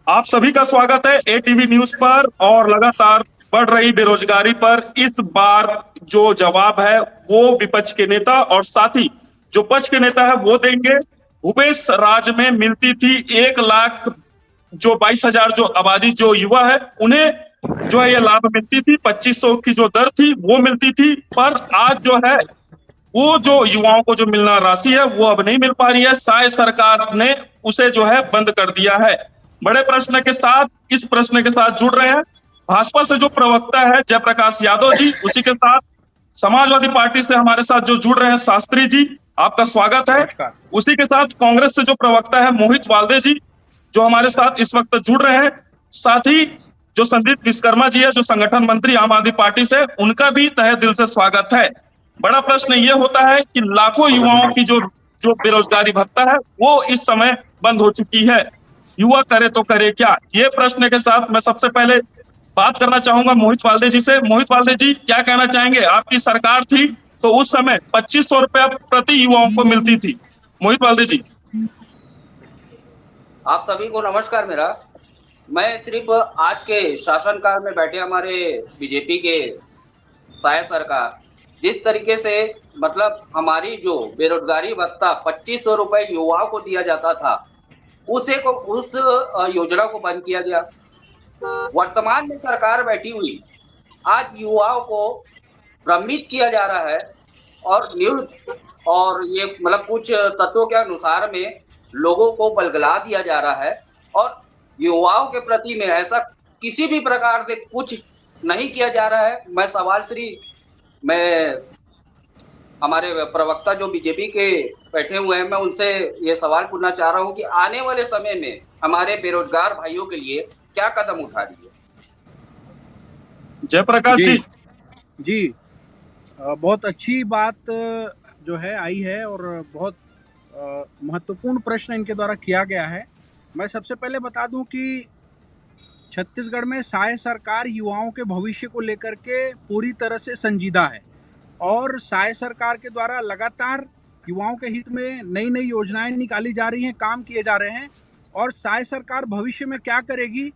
आप सभी का स्वागत है एटीवी न्यूज पर। और लगातार बढ़ रही बेरोजगारी पर इस बार जो जवाब है वो विपक्ष के नेता और साथ ही जो पक्ष के नेता है वो देंगे। भूपेश राज में मिलती थी 1 लाख, जो 22,000 जो आबादी जो युवा है उन्हें जो है ये लाभ मिलती थी। 2500 की जो दर थी वो मिलती थी, पर आज जो है वो जो युवाओं को जो मिलना राशि है वो अब नहीं मिल पा रही है। शायद सरकार ने उसे जो है बंद कर दिया है। बड़े प्रश्न के साथ इस प्रश्न के साथ जुड़ रहे हैं भाजपा से जो प्रवक्ता है जयप्रकाश यादव जी, उसी के साथ समाजवादी पार्टी से हमारे साथ जो जुड़ रहे हैं शास्त्री जी, आपका स्वागत है। नमस्कार। उसी के साथ कांग्रेस से जो प्रवक्ता है मोहित वाल्दे जी, जो हमारे साथ इस वक्त जुड़ रहे हैं। साथ ही जो संदीप विश्वकर्मा जी है, जो संगठन मंत्री आम आदमी पार्टी से, उनका भी तहे दिल से स्वागत है। बड़ा प्रश्न ये होता है कि लाखों युवाओं की जो जो बेरोजगारी भत्ता है वो इस समय बंद हो चुकी है। युवा करे तो करे क्या, ये प्रश्न के साथ मैं सबसे पहले बात करना चाहूंगा मोहित वाल्दे जी से। मोहित वाल्दे जी, क्या कहना चाहेंगे? आपकी सरकार थी तो उस समय 2500 रुपया प्रति युवाओं को मिलती थी। मोहित वाल्दे जी। आप सभी को नमस्कार। मेरा मैं सिर्फ आज के शासनकाल में बैठे हमारे बीजेपी के शायद सरकार जिस तरीके से मतलब हमारी जो बेरोजगारी भत्ता 2500 रुपए युवाओं को दिया जाता था उस योजना को बंद किया गया। वर्तमान में सरकार बैठी हुई आज युवाओं को भ्रमित किया जा रहा है और न्यूज और ये मतलब कुछ तत्वों के अनुसार में लोगों को बलगला दिया जा रहा है और युवाओं के प्रति में ऐसा किसी भी प्रकार से कुछ नहीं किया जा रहा है। मैं हमारे प्रवक्ता जो बीजेपी के बैठे हुए हैं, मैं उनसे ये सवाल पूछना चाह रहा हूं कि आने वाले समय में हमारे बेरोजगार भाइयों के लिए क्या कदम उठा रही है? जयप्रकाश जी। जी, बहुत अच्छी बात जो है आई है और बहुत महत्वपूर्ण प्रश्न इनके द्वारा किया गया है। मैं सबसे पहले बता दूं कि छत्तीसगढ़ में साय सरकार युवाओं के भविष्य को लेकर के पूरी तरह से संजीदा है और साय सरकार के द्वारा लगातार युवाओं के हित में नई नई योजनाएं निकाली जा रही हैं, काम किए जा रहे हैं। और साय सरकार भविष्य में क्या करेगी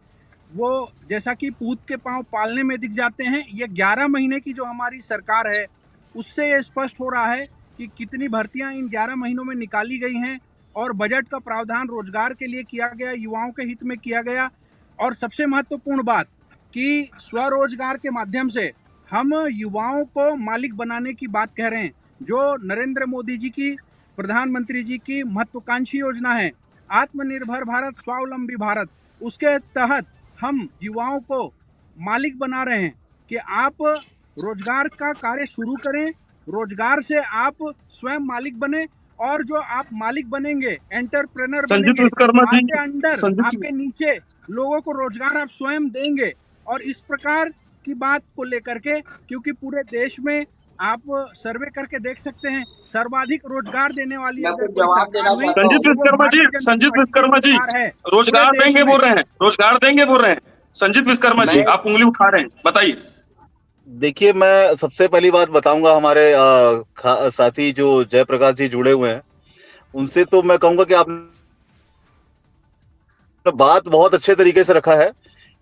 वो जैसा कि पूत के पांव पालने में दिख जाते हैं। ये 11 महीने की जो हमारी सरकार है उससे ये स्पष्ट हो रहा है कि कितनी भर्तियां इन 11 महीनों में निकाली गई हैं और बजट का प्रावधान रोजगार के लिए किया गया, युवाओं के हित में किया गया। और सबसे महत्वपूर्ण बात कि स्वरोजगार के माध्यम से हम युवाओं को मालिक बनाने की बात कह रहे हैं, जो नरेंद्र मोदी जी की, प्रधानमंत्री जी की महत्वाकांक्षी योजना है आत्मनिर्भर भारत स्वावलंबी भारत। उसके तहत हम युवाओं को मालिक बना रहे हैं कि आप रोजगार का कार्य शुरू करें, रोजगार से आप स्वयं मालिक बने और जो आप मालिक बनेंगे, एंटरप्रेनर बनेंगे, आपके अंडर आपके नीचे लोगों को रोजगार आप स्वयं देंगे। और इस प्रकार की बात को लेकर के, क्योंकि पूरे देश में आप सर्वे करके देख सकते हैं सर्वाधिक रोजगार देने वाली संजीत विश्वकर्मा जी रोजगार देंगे बोल रहे हैं, रोजगार देंगे बोल रहे हैं। संजीत विश्वकर्मा जी, आप उंगली उठा रहे हैं, बताइए। देखिए, मैं सबसे पहली बात बताऊंगा, हमारे साथी जो जयप्रकाश जी जुड़े हुए हैं उनसे तो मैं कहूंगा कि आपने बात बहुत अच्छे तरीके से रखा है,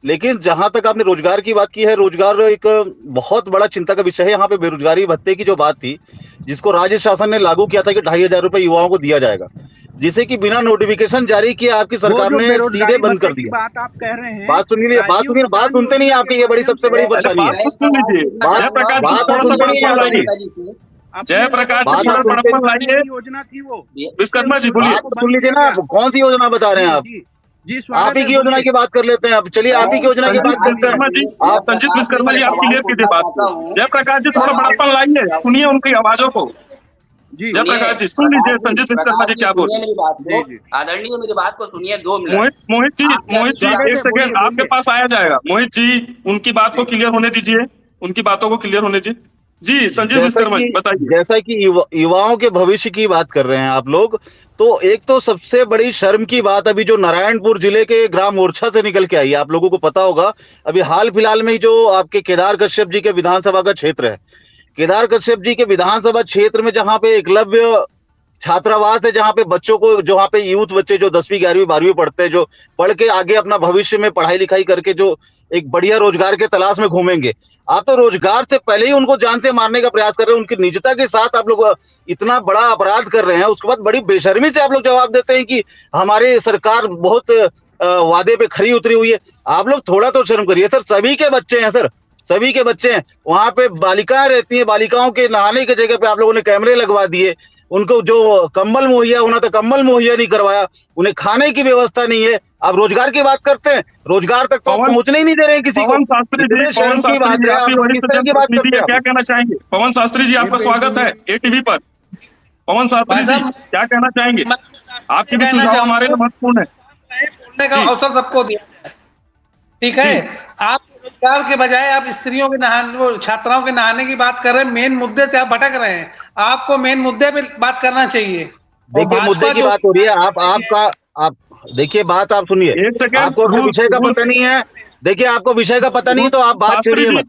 लेकिन जहां तक आपने रोजगार की बात की है, रोजगार एक बहुत बड़ा चिंता का विषय है। यहाँ पे बेरोजगारी भत्ते की जो बात थी, जिसको राज्य शासन ने लागू किया था कि 2,500 रुपए युवाओं को दिया जाएगा, जिसे कि बिना नोटिफिकेशन जारी किए आपकी सरकार ने सीधे बंद कर दिया। बात आप कह रहे हैं, बात सुनिए, बात सुनते नहीं आपकी, ये बड़ी सबसे बड़ी परेशानी है। जयप्रकाश जी थोड़ा बड़प्पन लाइए। योजना थी वो, विश्वकर्मा जी बोलिए, सुन लीजिए ना, कौन सी योजना बता रहे हैं आप? जी, आप ही की योजना की बात कर लेते हैं। अब चलिए, आप ही की योजना की बात विश्वकर्मा जी, आप संजीत विश्वकर्मा जी, आप क्लियर कीजिए बात। जयप्रकाश जी थोड़ा बड़प्पन लाइए, सुनिए उनकी आवाजों को। जयप्रकाश जी सुन लीजिए संजीत विश्वकर्मा जी क्या बोल रहे हैं। आदरणीय, मेरी बात को सुनिए 2 मिनट। मोहित जी एक सेकंड आपके पास आया जाएगा। मोहित जी उनकी बात को क्लियर होने दीजिए, उनकी बातों को क्लियर होने दीजिए। जी संजीत विश्वकर्मा जी बताइए। जैसा कि युवाओं के भविष्य की बात कर रहे हैं आप लोग, तो एक तो सबसे बड़ी शर्म की बात अभी जो नारायणपुर जिले के ग्राम मोर्चा से निकल के आई है, आप लोगों को पता होगा, अभी हाल फिलहाल में जो आपके केदार कश्यप जी के विधानसभा का क्षेत्र है, केदार कश्यप जी के विधानसभा क्षेत्र में जहां पे एकलव्य छात्रावास है जहाँ पे बच्चों को, जहाँ पे यूथ बच्चे जो 10वीं 11वीं 12वीं पढ़ते हैं, जो पढ़ के आगे अपना भविष्य में पढ़ाई लिखाई करके जो एक बढ़िया रोजगार के तलाश में घूमेंगे। आप तो रोजगार से पहले ही उनको जान से मारने का प्रयास कर रहे हैं, उनकी निजता के साथ आप लोग इतना बड़ा अपराध कर रहे हैं। उसके बाद बड़ी बेशर्मी से आप लोग जवाब देते हैं कि हमारी सरकार बहुत वादे पे खरी उतरी हुई है। आप लोग थोड़ा तो शर्म करिए सर। सभी के बच्चे हैं सर, सभी के बच्चे हैं। वहां पे बालिकाएं रहती हैं, बालिकाओं के नहाने की जगह पे आप लोगों ने कैमरे लगवा दिए। उनको जो कंबल मुहैया होना था कंबल मुहैया नहीं करवाया, उन्हें खाने की व्यवस्था नहीं है। आप रोजगार की बात करते हैं, रोजगार तक तो पहुंचने ही नहीं दे रहे हैं किसी को। पवन शास्त्री जी, पवन शास्त्री जी, आप भी वरिष्ठ जनप्रतिनिधि है, क्या कहना चाहेंगे? पवन शास्त्री जी, आपका स्वागत है एटीवी पर। पवन शास्त्री जी, क्या कहना चाहेंगे? आपके भी सुझाव हमारे लिए महत्वपूर्ण है। बोलने का अवसर सबको दिया है, ठीक है। आप रोजगार के बजाय आप स्त्रियों के नहाने, छात्राओं के नहाने की बात कर रहे हैं। मेन मुद्दे से आप भटक रहे हैं। आपको मेन मुद्दे पे बात करना चाहिए। देखिए मुद्दे की बात हो रही है, आप देखिए बात आप सुनिए। एक सेकंड, आपको विषय का पता नहीं है। देखिए आपको विषय का पता नहीं है तो आप बात छेड़िए मत।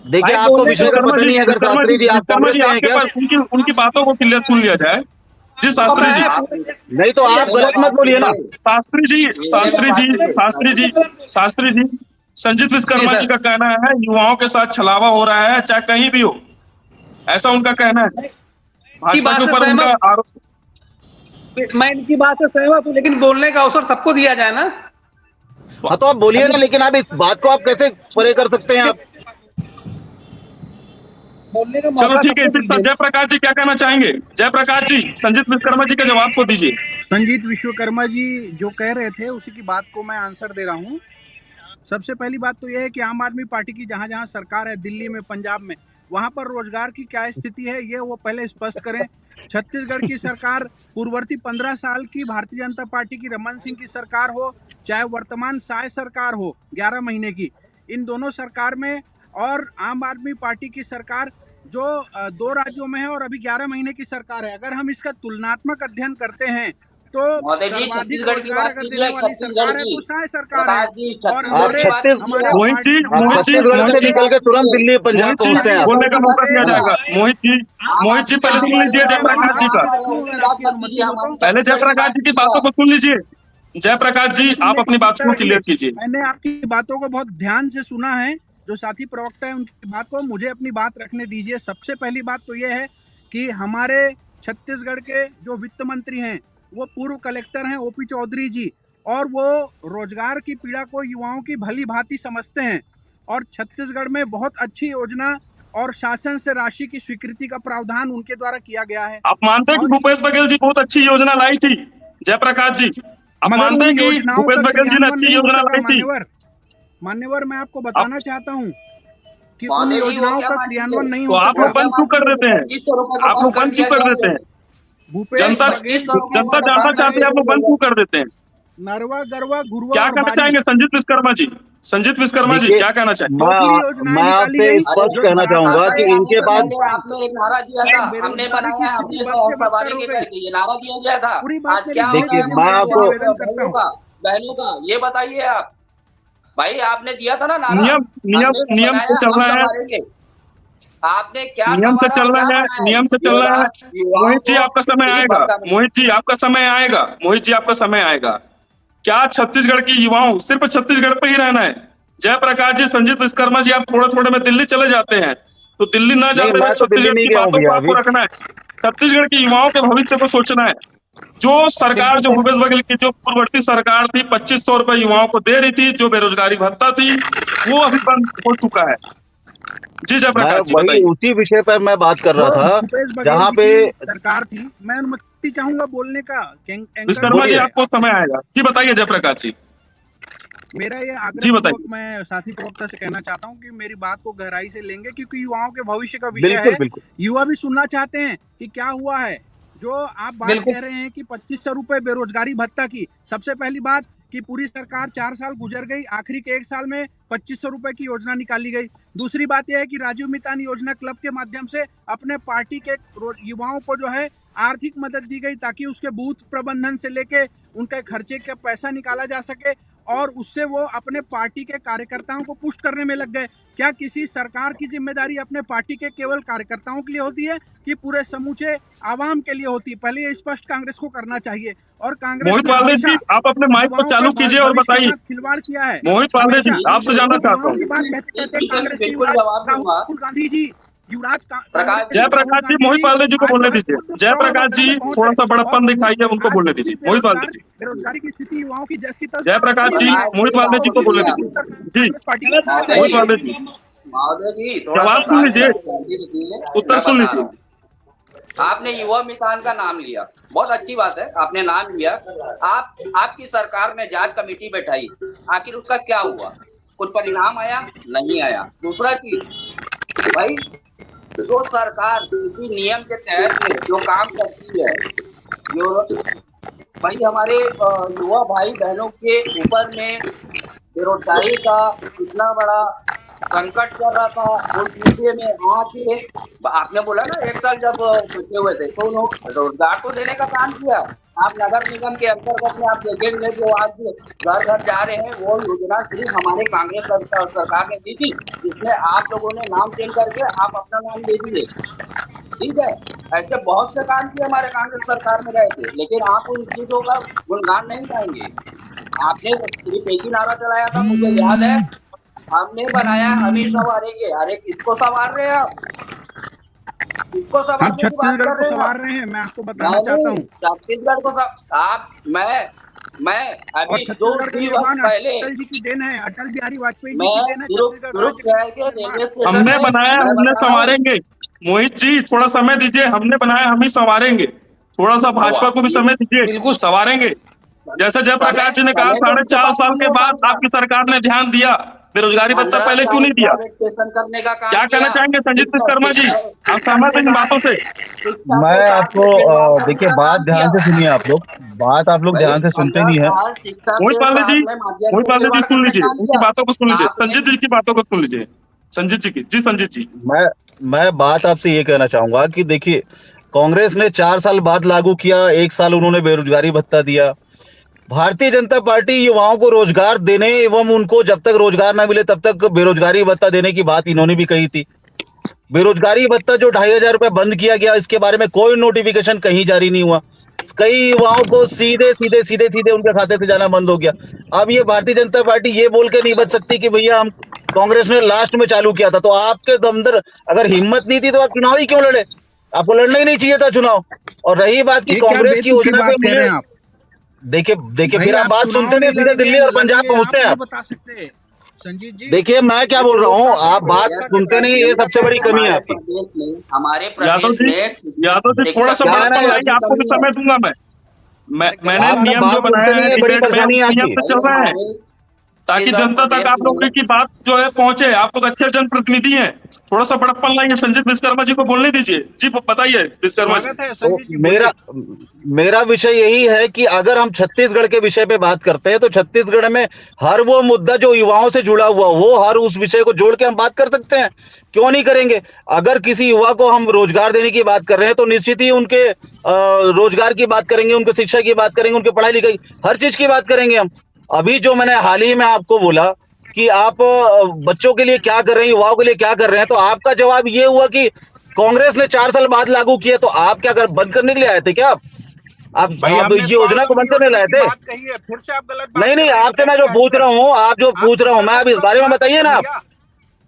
देखिए आपको विषय का पता नहीं है। अगर शास्त्री जी आप कांग्रेस से हैं क्या? उनकी बातों को क्लियर सुन लिया जाए। जी शास्त्री जी, नहीं तो आप गलत मत बोलिए ना। शास्त्री जी, संजीत विश्वकर्मा जी का कहना है युवाओं के साथ छलावा हो रहा है, चाहे कहीं भी हो, ऐसा उनका कहना है। भाजपा के ऊपर उनका आरोप। मैं इनकी बात से सहमत हूँ, लेकिन बोलने का अवसर सबको दिया जाए ना। हाँ तो आप बोलिए ना, लेकिन आप इस बात को आप कैसे परे कर सकते हैं? आप बोलने का चलो ठीक है। जयप्रकाश जी क्या कहना चाहेंगे? जयप्रकाश जी, संजीत विश्वकर्मा जी का जवाब को दीजिए। संजीत विश्वकर्मा जी जो कह रहे थे उसी की बात को मैं आंसर दे रहा हूँ। सबसे पहली बात तो यह है कि आम आदमी पार्टी की जहां जहां सरकार है, दिल्ली में, पंजाब में, वहां पर रोजगार की क्या स्थिति है ये वो पहले स्पष्ट करें। छत्तीसगढ़ की सरकार पूर्ववर्ती 15 साल की भारतीय जनता पार्टी की रमन सिंह की सरकार हो, चाहे वर्तमान साय सरकार हो 11 महीने की, इन दोनों सरकार में और आम आदमी पार्टी की सरकार जो 2 राज्यों में है और अभी 11 महीने की सरकार है, अगर हम इसका तुलनात्मक अध्ययन करते हैं तो सर्वाधिक रोजगार अगर देने वाली सरकार है तो साय सरकार है। और मोहित जी निकल के तुरंत दिल्ली पंजाब पहुंचते हैं। बोलने का मौका दिया जाएगा। मोहित जी पहले सुन लीजिए जयप्रकाश जी का। पहले जयप्रकाश जी की बातों को सुन लीजिए। जयप्रकाश जी, आप अपनी बात को क्लियर कीजिए। मैंने आपकी बातों को बहुत ध्यान से सुना है। जो साथी प्रवक्ता है उनकी बात को मुझे अपनी बात रखने दीजिए। सबसे पहली बात तो यह है कि हमारे छत्तीसगढ़ के जो वित्त मंत्री हैं वो पूर्व कलेक्टर हैं ओपी चौधरी जी, और वो रोजगार की पीड़ा को युवाओं की भली भांति समझते हैं। और छत्तीसगढ़ में बहुत अच्छी योजना और शासन से राशि की स्वीकृति का प्रावधान उनके द्वारा किया गया है। आप मानते हैं कि भूपेश बघेल जी बहुत अच्छी योजना लाई थी? जयप्रकाश जी, आप मानते हैं कि भूपेश बघेल जी ने अच्छी योजना लाई थी? मान्यवर, मैं आपको बताना चाहता हूँ कि उन योजनाओं का क्रियान्वयन नहीं हो सका। आप लोग बंद क्यों कर देते हैं? आप लोग बंद क्यों कर देते हैं? जनता जानना चाहती है, आप लोग बंद क्यों कर देते हैं? नरवा गरवा घुरवा क्या कहना चाहेंगे संजीत विश्वकर्मा जी? संजीत विश्वकर्मा जी क्या कहना चाहेंगे? मैं आपसे स्पष्ट कहना चाहूंगा कि इनके पास आपने एक नारा दिया था, हमने बनाया, हमने सवारी के करके ये नारा दिया गया था। आज क्या देखिए मैं आपको बहनों का ये बताइए आप भाई, आपने दिया था ना नारा। नियम से चल रहा है। आपने क्या नियम से चल रहा है, नियम से चल रहा है। मोहित जी आपका समय आएगा, मोहित जी आपका समय आएगा, मोहित जी आपका समय आएगा। क्या छत्तीसगढ़ की युवाओं सिर्फ छत्तीसगढ़ पे ही रहना है? जयप्रकाश जी, संजीत विश्वकर्मा जी, आप थोड़े थोड़े में दिल्ली चले जाते हैं, तो दिल्ली न जाते हुए छत्तीसगढ़ की बातों को आपको रखना है। छत्तीसगढ़ की युवाओं के भविष्य को सोचना है। जो सरकार, जो भूपेश बघेल की जो पूर्ववर्ती सरकार थी, 2500 रुपए युवाओं को दे रही थी, जो बेरोजगारी भत्ता थी, वो अभी बंद हो चुका है। जी जयप्रकाश जी बताइए। उसी विषय पर मैं बात कर रहा था जहाँ पे सरकार थी। मैं अनुमति चाहूंगा बोलने का। विश्वकर्मा जी आपको समय आएगा। जी बताइए जयप्रकाश जी। मेरा ये आग्रह मैं साथी प्रवक्ता से कहना चाहता हूँ कि मेरी बात को गहराई से लेंगे, क्योंकि युवाओं के भविष्य का विषय है। युवा भी सुनना चाहते हैं कि क्या हुआ है। जो आप बात कह रहे हैं कि 2500 रुपए बेरोजगारी भत्ता की, सबसे पहली बात कि पूरी सरकार 4 साल गुजर गई, आखिरी के 1 साल में 2500 रुपए की योजना निकाली गई। दूसरी बात यह है कि राजीव मितान योजना क्लब के माध्यम से अपने पार्टी के युवाओं को जो है आर्थिक मदद दी गई, ताकि उसके बूथ प्रबंधन से लेके उनके खर्चे का पैसा निकाला जा सके। और उससे वो अपने पार्टी के कार्यकर्ताओं को पुष्ट करने में लग गए। क्या किसी सरकार की जिम्मेदारी अपने पार्टी के केवल कार्यकर्ताओं के लिए होती है कि पूरे समूचे आवाम के लिए होती है? पहले ये स्पष्ट कांग्रेस को करना चाहिए। और कांग्रेस मोहित ने वाल्दे जी, हमेशा आप अपने माइक को युवाओं चालू के कीजिए और भविष्य के बताइए। साथ खिलवाड़ किया है मोहित वाल्दे जी, हमेशा। आपसे जानना चाहता युवाओं हूँ। की बात कहते इस कहते विषय में कांग्रेस के बिल्कुल युवराज जवाब दूंगा। राहुल गांधी जी, युवराज प्रकाश कांग्रेस जी, के जयप्रकाश राहुल जी, गांधी मोहित वाल्दे जी को आज बोलने जो है दीजिए। खुद जयप्रकाश प्रधानमंत्री जी, में पहुंचे थोड़ा सा बड़प्पन और दिखाइए, अब उनको आज बोलने पूरी दीजिए। मोहित वाल्दे जी, बेरोजगारी की स्थिति युवाओं की जैसी तस जयप्रकाश बनी जी, हुई है। प्रकाश मोहित जी, वाल्दे बात जी को को बोलने सुनिए आप। दीजिए। जी, कांग्रेस पार्टी की महोदय मोहित जी, वाल्दे जी, महोदय जी, थोड़ा सा जवाब सुन कान में लीजिए, शांति रखिए, उत्तर मैं सुन बता रहा लीजिए। हूँ। आपने युवा मितान का नाम लिया, बहुत अच्छी बात है, आपने नाम लिया। आपकी सरकार ने जांच कमेटी बैठाई, आखिर उसका क्या हुआ? कुछ परिणाम आया? नहीं आया। दूसरा चीज, भाई जो सरकार किसी नियम के तहत में जो काम करती है, जो भाई हमारे युवा भाई बहनों के ऊपर में बेरोजगारी का इतना बड़ा संकट चल रहा था, उस विषय में आके आपने बोला ना 1 साल जब छुट्टे हुए थे तो उन्होंने रोजगार तो देने का काम किया। आप नगर निगम के अंतर्गत में आप देखेंगे जो आज घर घर जा रहे हैं, वो योजना सिर्फ हमारे कांग्रेस सरकार ने दी थी, जिसमें आप लोगों ने नाम चेंज करके आप अपना नाम दे दिए। ठीक है, ऐसे बहुत से काम किए हमारे कांग्रेस सरकार में रहे थे, लेकिन आप उन चीजों का गुणगान नहीं गाएंगे। आपने सिर्फ एक ही नारा चलाया था, मुझे याद है, हमने बनाया हम ही संवारेंगे। अरे किसको संवार रहे हैं आप? किसको हम संवारने की बात छत्तीसगढ़ कर को रहे हैं आप? संवार रहे हैं, मैं आपको बताना चाहता नहीं, हूँ। छत्तीसगढ़ को आप मैं और अभी दो छत्तीसगढ़ का दिवस निर्माण पहले अटल जी की देन है, अटल बिहारी वाजपेयी जी मैं की देन है दुर्ग छत्तीसगढ़ दुर्ग राज्य शहर का के निर्माण। रेलवे स्टेशन हमने में बनाया, मैं हमने बता रहा हूँ। संवारेंगे। मोहित जी, थोड़ा समय दीजिए, हमने बनाया, हम ही संवारेंगे। थोड़ा सा भाजपा को भी समय दीजिए, बिल्कुल संवारेंगे। जैसे जयप्रकाश समय जी ने कहा, समय तो उनके पास 4.5 साल नहीं के हो बाद सकता। आपकी सरकार ने ध्यान दिया, बेरोजगारी भत्ता 15 पहले क्यों साल नहीं दिया? प्राइवेटाइजेशन करने का काम क्या कहना किया। चाहेंगे संजीत शिक्षा विश्वकर्मा जी? शिक्षा आप शिक्षा सहमत के हैं इन साथ बातों से? शिक्षा मैं के साथ आपको में फिल्डवास करने देखिए, का बात काम ध्यान किया। से सुनिए आप लोग। बात आप लोग भाई ध्यान से सुनते 15 नहीं है। साल शिक्षा मोहित के पांडे जी, साथ में माध्यम मोहित से पांडे जी खिलवाड़ सुन करने लीजिए, काम उनकी किया बातों को सुन लीजिए। आपने। संजीत जी की बातों को सुन लीजिए। संजीत जी की, जी संजीत जी। मैं मैं बात आपसे ये कहना चाहूंगा कि देखिए, कांग्रेस ने 4 साल बाद लागू किया, 1 साल उन्होंने बेरोजगारी भत्ता दिया। भारतीय जनता पार्टी युवाओं को रोजगार देने एवं उनको जब तक रोजगार ना मिले तब तक बेरोजगारी भत्ता देने की बात इन्होंने भी कही थी। बेरोजगारी भत्ता जो 2,500 रुपए बंद किया गया, इसके बारे में कोई नोटिफिकेशन कहीं जारी नहीं हुआ। कई युवाओं को सीधे उनके खाते से जाना बंद हो गया। अब ये भारतीय जनता पार्टी ये बोल के नहीं बच सकती कि भैया हम कांग्रेस ने लास्ट में चालू किया था। तो आपके अंदर अगर हिम्मत नहीं थी तो आप चुनाव ही क्यों लड़े? आपको लड़ना ही नहीं चाहिए था चुनाव। और रही बात की ये क्या कांग्रेस की बेतुकी योजना पे बात कह मुझे रहे हैं आप? देखिए देखिए, भाई फिर आप आप बात चुनाव सुनते नहीं नहीं, सीधे लड़ेंगे, दिल्ली और पंजाब लड़िए, आप पहुंचते हैं नहीं आप। बता सकते संजीत जी। देखिए, मैं क्या ये तो बोल रहा हूँ, लोकतांत्रिक आप बात व्यवस्था के सुनते तहत नहीं, में ये होता सबसे है। बड़ी कमी है आपकी। हमारे यादव प्रदेश जी, में यादव जी, थोड़ा शिक्षक सा की क्या है ना बड़प्पन बहुत लाइए, बड़ी आपको भी कमी है। समय दूंगा मैं। मैंने आप ना नियम जो बात सुनते बनाया नहीं है है, बड़ी डिबेट में, हम परेशानी है उस नियम आपकी। पे चल रहे हैं हमारे ताकि छत्तीसगढ़ जनता तक प्रदेश आप लोगों में की बात जो है पहुंचे। आप लोग अच्छे जनप्रतिनिधि हैं, थोड़ा सा बड़प्पन लाइए। संजीत विश्वकर्मा जी को बोलने दीजिए। जी बताइए विश्वकर्मा जी। स्वागत है तो संजीत जी, मेरा बोलिए। मेरा विषय यही है कि अगर हम छत्तीसगढ़ के विषय पे बात करते हैं तो छत्तीसगढ़ में हर वो मुद्दा जो युवाओं से जुड़ा हुआ वो हर उस विषय को जोड़ के हम बात कर सकते हैं। क्यों नहीं करेंगे? अगर किसी युवा को हम रोजगार देने की बात कर रहे हैं तो निश्चित ही उनके रोजगार की बात करेंगे, उनके शिक्षा की बात करेंगे, उनके पढ़ाई लिखाई हर चीज की बात करेंगे हम। अभी जो मैंने हाल ही में आपको बोला कि आप बच्चों के लिए क्या कर रहे हैं, युवाओं के लिए क्या कर रहे हैं, तो आपका जवाब ये हुआ कि कांग्रेस ने 4 साल बाद लागू किया। तो आप क्या बंद करने के लिए आए थे क्या? भाई आप ये हमने योजना को स्वावलंबी बंद करने योजना लाए की थे? बात कही है, फिर से आप गलत बात नहीं कर नहीं, रहे हैं। आपसे मैं बताइए जो क्या पूछ दिक्कत रहा है? हूँ, आप जो आप पूछ रहा हूँ, मैं उत्तर का अब इस पूरा बारे में सुना बताइए करिए ना आप। भैया।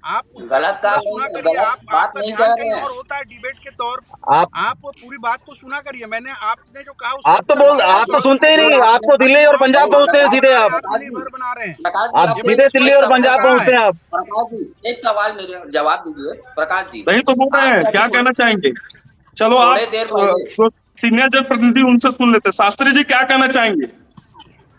आप उत्तर का गलत पूरा काम सुना नहीं, करिए। गलत बात आपका नहीं ध्यान कर कहीं रहे हैं और होता है डिबेट के तौर। आप आप पूरी बात को सुना करिए। मैंने आपने जो कहा उसका उत्तर दिया है, प्रकाश आप जी। तो सुनते ही जो नहीं, आपने आपको हम दिल्ली और युवाओं को पंजाब भाई पहुंचते हैं रोजगार सीधे बना रहे आप। हैं, प्रकाश जी, आत्मनिर्भर बना रहे हैं। प्रकाश जी, आप आपने सीधे दिल्ली एक और सवाल पंजाब कहा पहुंचते है। हैं आप। प्रकाश जी, एक सवाल मेरे जवाब दीजिए प्रकाश जी। सही तो बोल रहे हैं, आपने अभी क्या कहना चाहेंगे? चलो थोड़े आप देर पहले जो सीनियर जनप्रतिनिधि उनसे सुन लेते। शास्त्री जी क्या कहना चाहेंगे?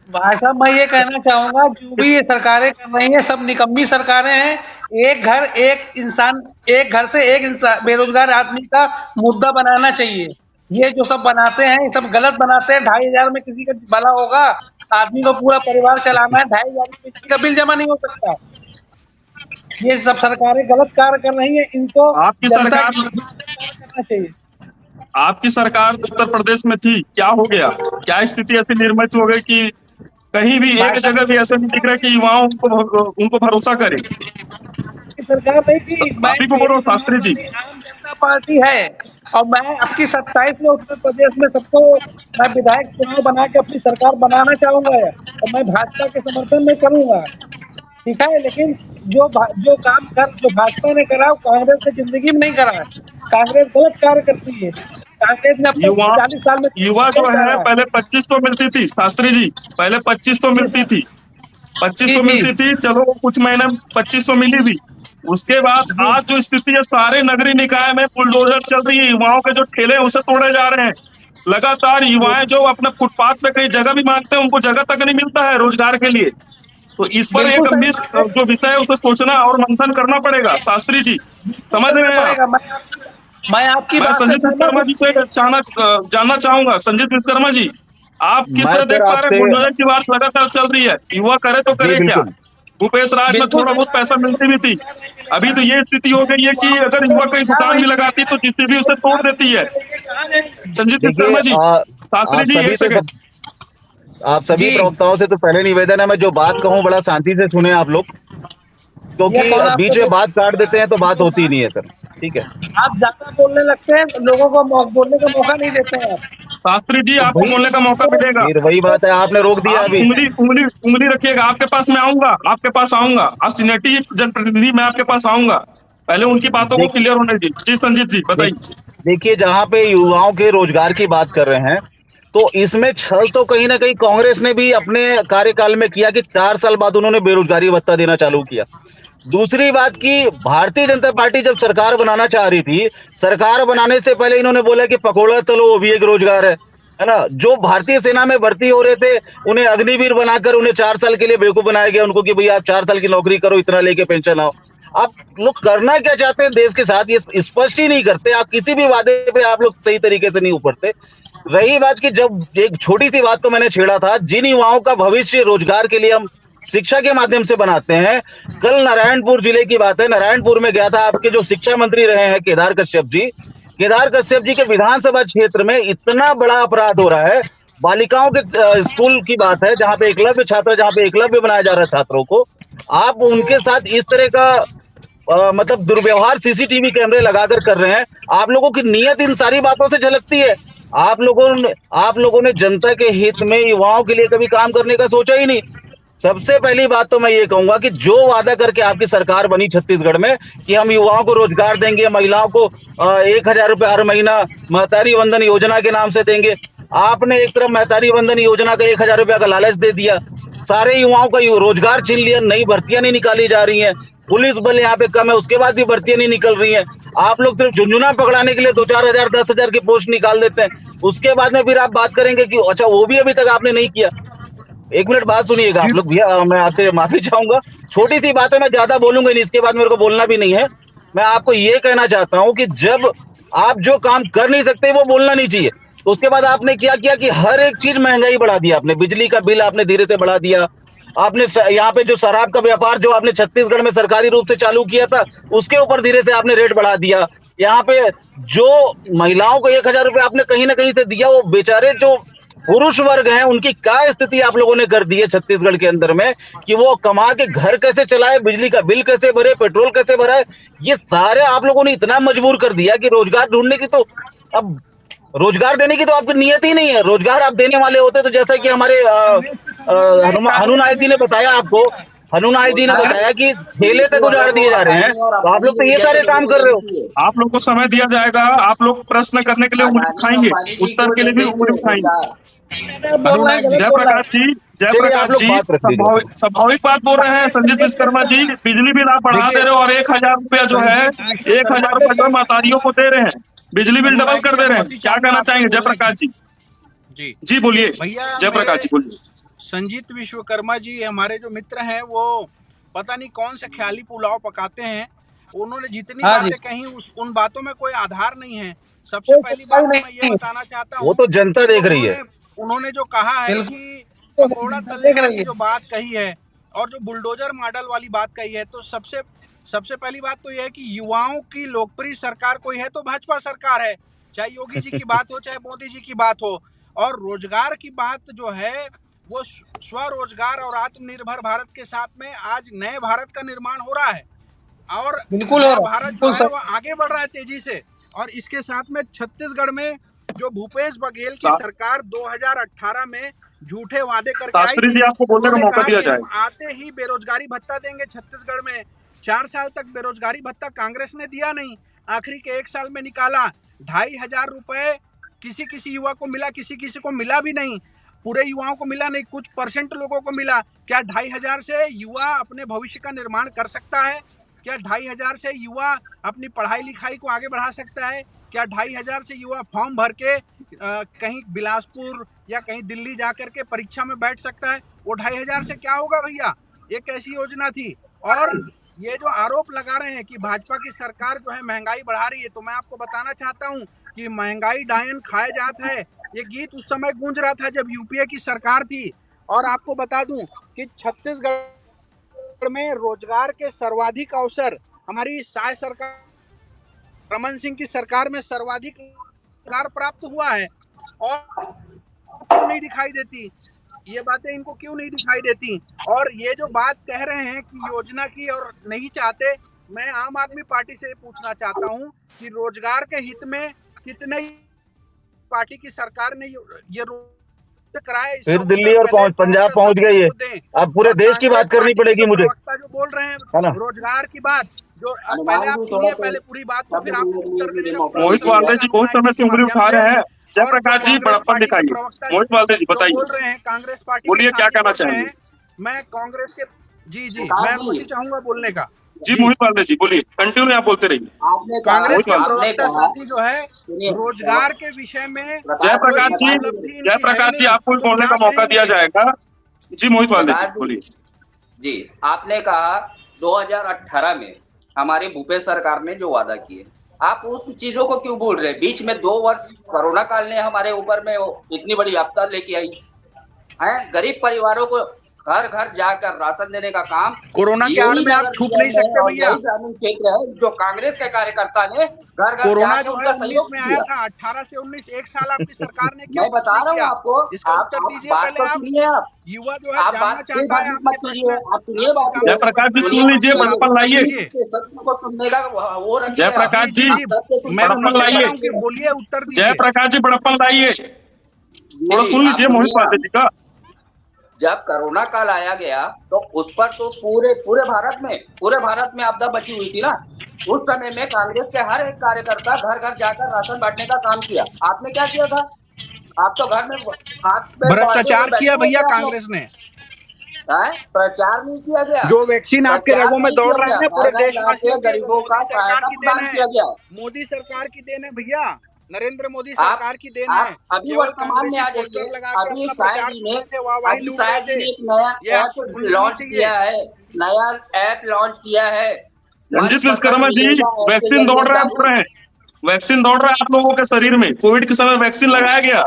भाई साहब, मैं ये कहना चाहूंगा, जो भी ये सरकारें कर रही हैं सब निकम्मी सरकारें हैं। एक घर एक इंसान, एक घर से एक इंसान बेरोजगार आदमी का मुद्दा बनाना चाहिए। ये जो सब बनाते हैं ये सब गलत बनाते हैं। 2,500 में किसी का भला होगा? आदमी को पूरा परिवार चलाना है, 2,500 में किसी का बिल जमा नहीं हो सकता। ये सब सरकारें गलत कार्य कर रही हैं, इनको आपकी जनता के सरकार, कार्य करना चाहिए। आपकी सरकार उत्तर प्रदेश में थी, क्या हो गया? क्या स्थिति ऐसी निर्मित हो गई कि कहीं भी एक जगह भी ऐसा नहीं दिख रहा कि युवाओं उनको भरोसा करे। सरकार नहीं थी, मैं आप ही को मेरी बोलो शास्त्री जी। समाजवादी आम जनता पार्टी है और मैं आपकी 27 में उत्तर प्रदेश में सबको मैं विधायक चुनाव बना के अपनी सरकार बनाना चाहूंगा और मैं भाजपा के समर्थन में करूंगा, ठीक है। लेकिन जो काम जो भाजपा ने करा वो कांग्रेस ने जिंदगी में नहीं करा है। कांग्रेस गलत कार्य करती है। कांग्रेस ने अब तक युवा 40 साल में युवा जो नहीं है करा है। पहले 2500 मिलती थी शास्त्री जी, पहले 2500 जी मिलती सर। थी, 2500 जी मिलती थी, चलो वो कुछ महीने में 2500 मिली भी। उसके बाद जी आज जो स्थिति है, सारे नगरीय निकाय में बुलडोजर चल रही है, युवाओं के जो ठेले हैं उसे तोड़े जा रहे हैं। लगातार युवाएं जो अपने फुटपाथ पे कहीं जगह भी मांगते हैं, उनको जगह तक नहीं मिलता है रोजगार के लिए। तो इस पर एक बिल्कुल सही गंभीर बात है। जो विषय है उसे सोचना और मंथन करना पड़ेगा शास्त्री जी। बिल्कुल समझ करना रहे हैं आप? पड़ेगा। मैं आपकी मैं बात से संजीत सहमत विश्वकर्मा हूँ। जी से जानना चाहूंगा, संजीत विश्वकर्मा जी, आप किस मैं तरह देख सर पा रहे हैं आपसे बुलडोजर की बात लगातार चल रही है, युवा करे तो जी करे क्या? बिल्कुल भूपेश राज में बिल्कुल थोड़ा सही बहुत बात पैसा है। मिलती भी थी, रोजगार नहीं अभी मिलेगा, तो ये स्थिति हो गई है कि युवाओं अगर को युवा कहीं रोजगार दुकान नहीं भी लगाती मिलेगा तो जिससे भी तो उसे तोड़ रोजगार देती है। के लिए कहाँ जाएंगे? संजीत देखिए विश्वकर्मा जी, शास्त्री आप जी सभी एक से सेकंड। सब आप सभी जी, प्रवक्ताओं से तो पहले निवेदन है, मैं जो बात कहूं बड़ा शांति से सुने आप लोग, ये क्योंकि कौन आपको बीच में बात काट देते हैं तो बात होती ही नहीं है सर। ठीक है। आप ज्यादा बोलने लगते हैं, लोगों को बोलने का मौका नहीं देते हैं आप। शास्त्री जी तो आपको भाई बोलने का मौका मिलेगा। फिर वही बात है, आपने रोक दिया आप अभी। उंगली उंगली उंगली रखिएगा, आपके पास मैं आऊंगा, आपके पास आऊंगा, आप सीनियरिटी जनप्रतिनिधि, मैं आपके पास आऊंगा। पहले उनकी बातों को देख क्लियर होने दीजिए। जी संजीत जी देख बताइए। देखिए, जहां पे युवाओं के रोजगार की बात कर रहे हैं, तो इसमें छल तो कहीं ना कहीं कांग्रेस ने भी अपने कार्यकाल में किया कि 4 साल बाद उन्होंने बेरोजगारी भत्ता देना चालू किया। दूसरी बात कि भारतीय जनता पार्टी जब सरकार बनाना चाह रही थी, सरकार बनाने से पहले इन्होंने बोला कि पकौड़ा तलो वो भी एक रोजगार है ना। जो भारतीय सेना में भर्ती हो रहे थे, उन्हें अग्निवीर बनाकर उन्हें 4 साल के लिए बेवकूफ बनाया गया उनको कि भैया आप 4 साल की नौकरी करो, इतना लेके पेंशन आओ। आप लोग करना क्या चाहते हैं देश के साथ, ये स्पष्ट ही नहीं करते। आप किसी भी वादे पे आप लोग सही तरीके से नहीं उतरते। रही बात कि जब एक छोटी सी बात को मैंने छेड़ा था, जिन युवाओं का भविष्य रोजगार के लिए हम शिक्षा के माध्यम से बनाते हैं। कल नारायणपुर जिले की बात है, नारायणपुर में गया था, आपके जो शिक्षा मंत्री रहे हैं केदार कश्यप जी, केदार कश्यप जी के विधानसभा क्षेत्र में इतना बड़ा अपराध हो रहा है। बालिकाओं के स्कूल की बात है, जहां पे एकलव्य छात्र, जहां पे एकलव्य बनाया जा रहा है छात्रों को, आप उनके साथ इस तरह का मतलब दुर्व्यवहार सीसीटीवी कैमरे लगाकर कर रहे हैं। आप लोगों की नीयत इन सारी बातों से झलकती है। आप लोगों ने जनता के हित में युवाओं के लिए कभी काम करने का सोचा ही नहीं। सबसे पहली बात तो मैं ये कहूंगा कि जो वादा करके आपकी सरकार बनी छत्तीसगढ़ में कि हम युवाओं को रोजगार देंगे, महिलाओं को 1,000 रुपए हर महीना महतारी वंदन योजना के नाम से देंगे, आपने एक तरफ महतारी वंदन योजना का 1,000 रुपया का लालच दे दिया, सारे युवाओं का रोजगार छीन लिया, नई भर्तियां नहीं निकाली जा रही हैं, पुलिस बल यहाँ पे कम है, उसके बाद भी भर्तियां नहीं निकल रही हैं। आप लोग सिर्फ झुंझुना पकड़ाने के लिए 2-4 हजार 10 हजार की पोस्ट निकाल देते हैं। उसके बाद में फिर आप बात करेंगे कि अच्छा वो भी अभी तक आपने नहीं किया। एक मिनट बात सुनिएगा जी आप लोग भैया, मैं आपसे माफी चाहूंगा। छोटी सी बात है, मैं ज्यादा बोलूंगा नहीं, इसके बाद मेरे को बोलना भी नहीं है। मैं आपको ये कहना चाहता हूं कि जब आप जो काम कर नहीं सकते वो बोलना नहीं चाहिए। उसके बाद आपने क्या किया कि हर एक चीज महंगाई बढ़ा दिया। आपने बिजली का बिल आपने धीरे से बढ़ा दिया। आपने यहाँ पे जो शराब का व्यापार जो आपने छत्तीसगढ़ में सरकारी रूप से चालू किया था, उसके ऊपर धीरे से आपने रेट बढ़ा दिया। यहाँ पे जो महिलाओं को 1,000 रुपए आपने कहीं ना कहीं से दिया, वो बेचारे जो पुरुष वर्ग हैं उनकी क्या स्थिति आप लोगों ने कर दी है छत्तीसगढ़ के अंदर में, कि वो कमा के घर कैसे चलाए, बिजली का बिल कैसे भरे, पेट्रोल कैसे भराए। ये सारे आप लोगों ने इतना मजबूर कर दिया कि रोजगार ढूंढने की तो अब रोजगार देने की तो आपकी नियत ही नहीं है। रोजगार आप देने वाले होते तो जैसा कि हमारे कांग्रेस के समय में हनुनायक जी ने बताया आपको, हनुनायक जी ने रोजगार बताया कि की ठेले तक इशू उजाड़ अगर वो दिए जा रहे हैं, अडानी और तो आप लोग तो अंबानी ये जैसे सारे लोगों काम को कर रहे हो। देती है, आप लोग को समय दिया जाएगा, आप लोग प्रश्न करने के लिए उंगली अडानी और उठाएंगे, अंबानी जी उत्तर को के लिए भी देते उंगली हैं उठाएंगे। रोजगार। आप बोल रहे हैं, गलत बोल रहे जयप्रकाश हैं। जी, चलिए आप जयप्रकाश लोग जी, बात रख लीजिए। स्वाभाविक बात बोल रहे हैं संजीत विश्वकर्मा जी, बिजली बिल आप बढ़ा दे देखिए रहे हो और 1,000 रुपया जो है, संजीत 1,000 विश्वकर्मा रुपया जो है जी, महतारियों को दे रहे हैं, बिजली बिल डबल हनुनायक कर जी दे रहे हैं। अनुमति क्या चाहूंगा कहना आपसे चाहेंगे बोलने की। जयप्रकाश जी? जी जी बोलिए, भैया, जयप्रकाश मेरे जी बोलिए। संजीत विश्वकर्मा जी हमारे जो मित्र हैं वो पता नहीं कौन से ख्याली पुलाव पकाते हैं। उन्होंने जितनी हाँ जी, बातें कही उन बातों में कोई आधार नहीं है। सबसे कोई पहली सच्चाई बात तो मैं ये नहीं। बताना चाहता वो हूँ तो जनता कि जो देख रही है। उन्होंने उन्होंने जो कहा है बिल्कुल कि तो पकोड़ा जनता तलने देख रही वाली है। जो बात कही है और जो बुलडोजर मॉडल वाली बात कही है, तो सबसे सबसे पहली बात तो यह है कि युवाओं की लोकप्रिय सरकार कोई है तो भाजपा सरकार है, चाहे योगी जी की बात हो चाहे मोदी जी की बात हो। और रोजगार की बात जो है वो स्वरोजगार और आत्मनिर्भर भारत के साथ में आज नए भारत का निर्माण हो रहा है और बिल्कुल हो नया रहा है, भारत जो बिल्कुल है सर। वो आगे बढ़ रहा है तेजी से। और इसके साथ में छत्तीसगढ़ में जो भूपेश बघेल की सा- सरकार 2018 में झूठे वादे करके आई शास्त्री थी, जी, आपको बोलने का उन्होंने मौका कहा दिया कि हम जाए। आते ही बेरोजगारी भत्ता देंगे छत्तीसगढ़ में। 4 साल तक बेरोजगारी भत्ता कांग्रेस ने दिया नहीं, आखिरी के 1 साल में निकाला। 2,500 रुपए किसी किसी युवा को मिला, किसी किसी को मिला भी नहीं, पूरे युवाओं को मिला नहीं, कुछ परसेंट लोगों को मिला। क्या 2,500 से युवा अपने भविष्य का निर्माण कर सकता है? क्या 2,500 से युवा अपनी पढ़ाई लिखाई को आगे बढ़ा सकता है? क्या 2,500 से युवा फॉर्म भर के कहीं बिलासपुर या कहीं दिल्ली जाकर के परीक्षा में बैठ सकता है? वो 2,500 से क्या होगा भैया? ये कैसी योजना थी? और ये जो आरोप लगा रहे हैं कि भाजपा की सरकार जो है महंगाई बढ़ा रही है, तो मैं आपको बताना चाहता हूं कि महंगाई डायन खाए जात है, ये गीत उस समय गूंज रहा था जब यूपीए की सरकार थी। और आपको बता दूं कि छत्तीसगढ़ में रोजगार के सर्वाधिक अवसर हमारी साय सरकार, रमन सिंह की सरकार में सर्वाधिक रोजगार प्राप्त हुआ है। और क्यों नहीं दिखाई देती ये बातें, इनको क्यों नहीं दिखाई देती? और ये जो बात कह रहे हैं कि योजना की और नहीं चाहते, मैं आम आदमी पार्टी से पूछना चाहता हूं कि रोजगार के हित में कितने पार्टी की सरकार ने ये कराए, इसका फिर दिल्ली उत्तर और पहले पंजाब कांग्रेस पहुंच गई है। को दें। अब पूरे और देश की बात कांग्रेस करनी पार्टी के पड़ेगी जो मुझे, प्रवक्ता जो बोल रहे है हैं ना। रोजगार की बात, जो पहले हनुमान आप जी सुनिए थोड़ा पहले सा पूरी बात, तो फिर शब्द आपको बोलने उत्तर के देने लिए का मौका पूरा मोहित दीजिए। वाल्दे जी बहुत समय से उंगली उठा रहे हैं। और जयप्रकाश जो जी कांग्रेस बड़प्पन पार्टी के दिखाइए। प्रवक्ता मोहित वाल्दे जी जो बताइए, बोल रहे हैं, कांग्रेस पार्टी के बोलिए क्या साथी कहना बोल रहे चाहेंगे। हैं, मैं कांग्रेस के जी जी प्रकाश मैं जी, अनुमति चाहूंगा बोलने का। जी जी, मोहित वाल्दे जी बोलिए, कंटिन्यू आप बोलते रहिए। कांग्रेस मोहित के वाल्दे, प्रवक्ता आपने साथी जो है सुनिए रोजगार के विषय में प्रकाश कोई जी, उपलब्धि इनकी है ही जयप्रकाश जी नहीं, आपको भी तो बोलने क्या का मौका दिया कहेंगे? जाएगा। जी मोहित वाल्दे जी प्रकाश बोलिए। जी, आपने कहा 2018 में हमारी भूपेश सरकार ने जो वादा किए, आप उस चीजों को क्यों भूल रहे हैं? बीच में 2 वर्ष कोरोना काल ने हमारे ऊपर में इतनी बड़ी आपदा लेके आई है। गरीब परिवारों को घर घर जाकर राशन देने का काम कोरोना के आड़ यही में आप नगर छुप निगम नहीं में सकते और भैया। यही ग्रामीण क्षेत्र है जो कांग्रेस के कार्यकर्ता ने घर घर कोरोना जाके जो है उनका 19 सहयोग में आया किया। था, 18 से 19 1 साल आपकी सरकार ने क्यों मैं कुछ बता नहीं रहा हूँ किया? आपको, इसका आप उत्तर दीजिए बात पहले तो आप। सुनिए। आप युवा जो है आप बात जानना फिर चाहता है बात मत आपके कीजिए, प्रश्न, आप सुनिए आपके बात को। सामने जो जयप्रकाश जी प्रश्न है सुन वो लीजिए, उत्तर बड़प्पन आप लाइए। दीजिए। सत्य को सुनने का वो रखिएगा। जयप्रकाश जी जी जी सत्य सुनने मैं का बड़प्पन उन्हीं से कह लाइए। रहा हूँ कि बोलिए, उत्तर दीजिए। जयप्रकाश जी बड़प्पन लाइए, थोड़ा जी, सुन आप लीजिए मोहित सुनिए। वाल्दे जी का। जब कोरोना काल आया गया तो उस पर तो पूरे पूरे भारत में आपदा बची हुई थी ना। उस समय में कांग्रेस के हर एक कार्यकर्ता घर घर जाकर राशन बांटने का काम किया। आपने क्या किया था? आप तो घर में हाथ पे बांधे हुए भ्रष्टाचार बैठे किया हुए भैया थे आप लोग। कांग्रेस ने। प्रचार नहीं किया गया, जो वैक्सीन आपके प्रचार रगों में नहीं दौड़ किया रहा है गया, ना, घर पूरे घर देशवासियों जाके के, वो गरीबों का मोदी सरकार सहायता की देन प्रदान है। किया गया। मोदी सरकार की देन है भैया, नरेंद्र मोदी आप सरकार की देन है। आप अभी केवल वर्तमान में कांग्रेसी आ जाइए। पोस्टर लगा के अभी अपना साय प्रचार जी कर ने रहे थे, वाहवाही अभी लूट साय रहे जी थे। ने एक नया ये ऐप आपको भूलना नहीं लॉन्च चाहिए। किया है। नया ऐप लॉन्च किया है। मन रंजित पसंद विश्वकर्मा जी, मिलेगा ऐप के वैक्सीन दौड़ जरिए रहा है, वैक्सीन दौड़ रहा है आप लोगों के शरीर में। कोविड के समय वैक्सीन लगाया गया,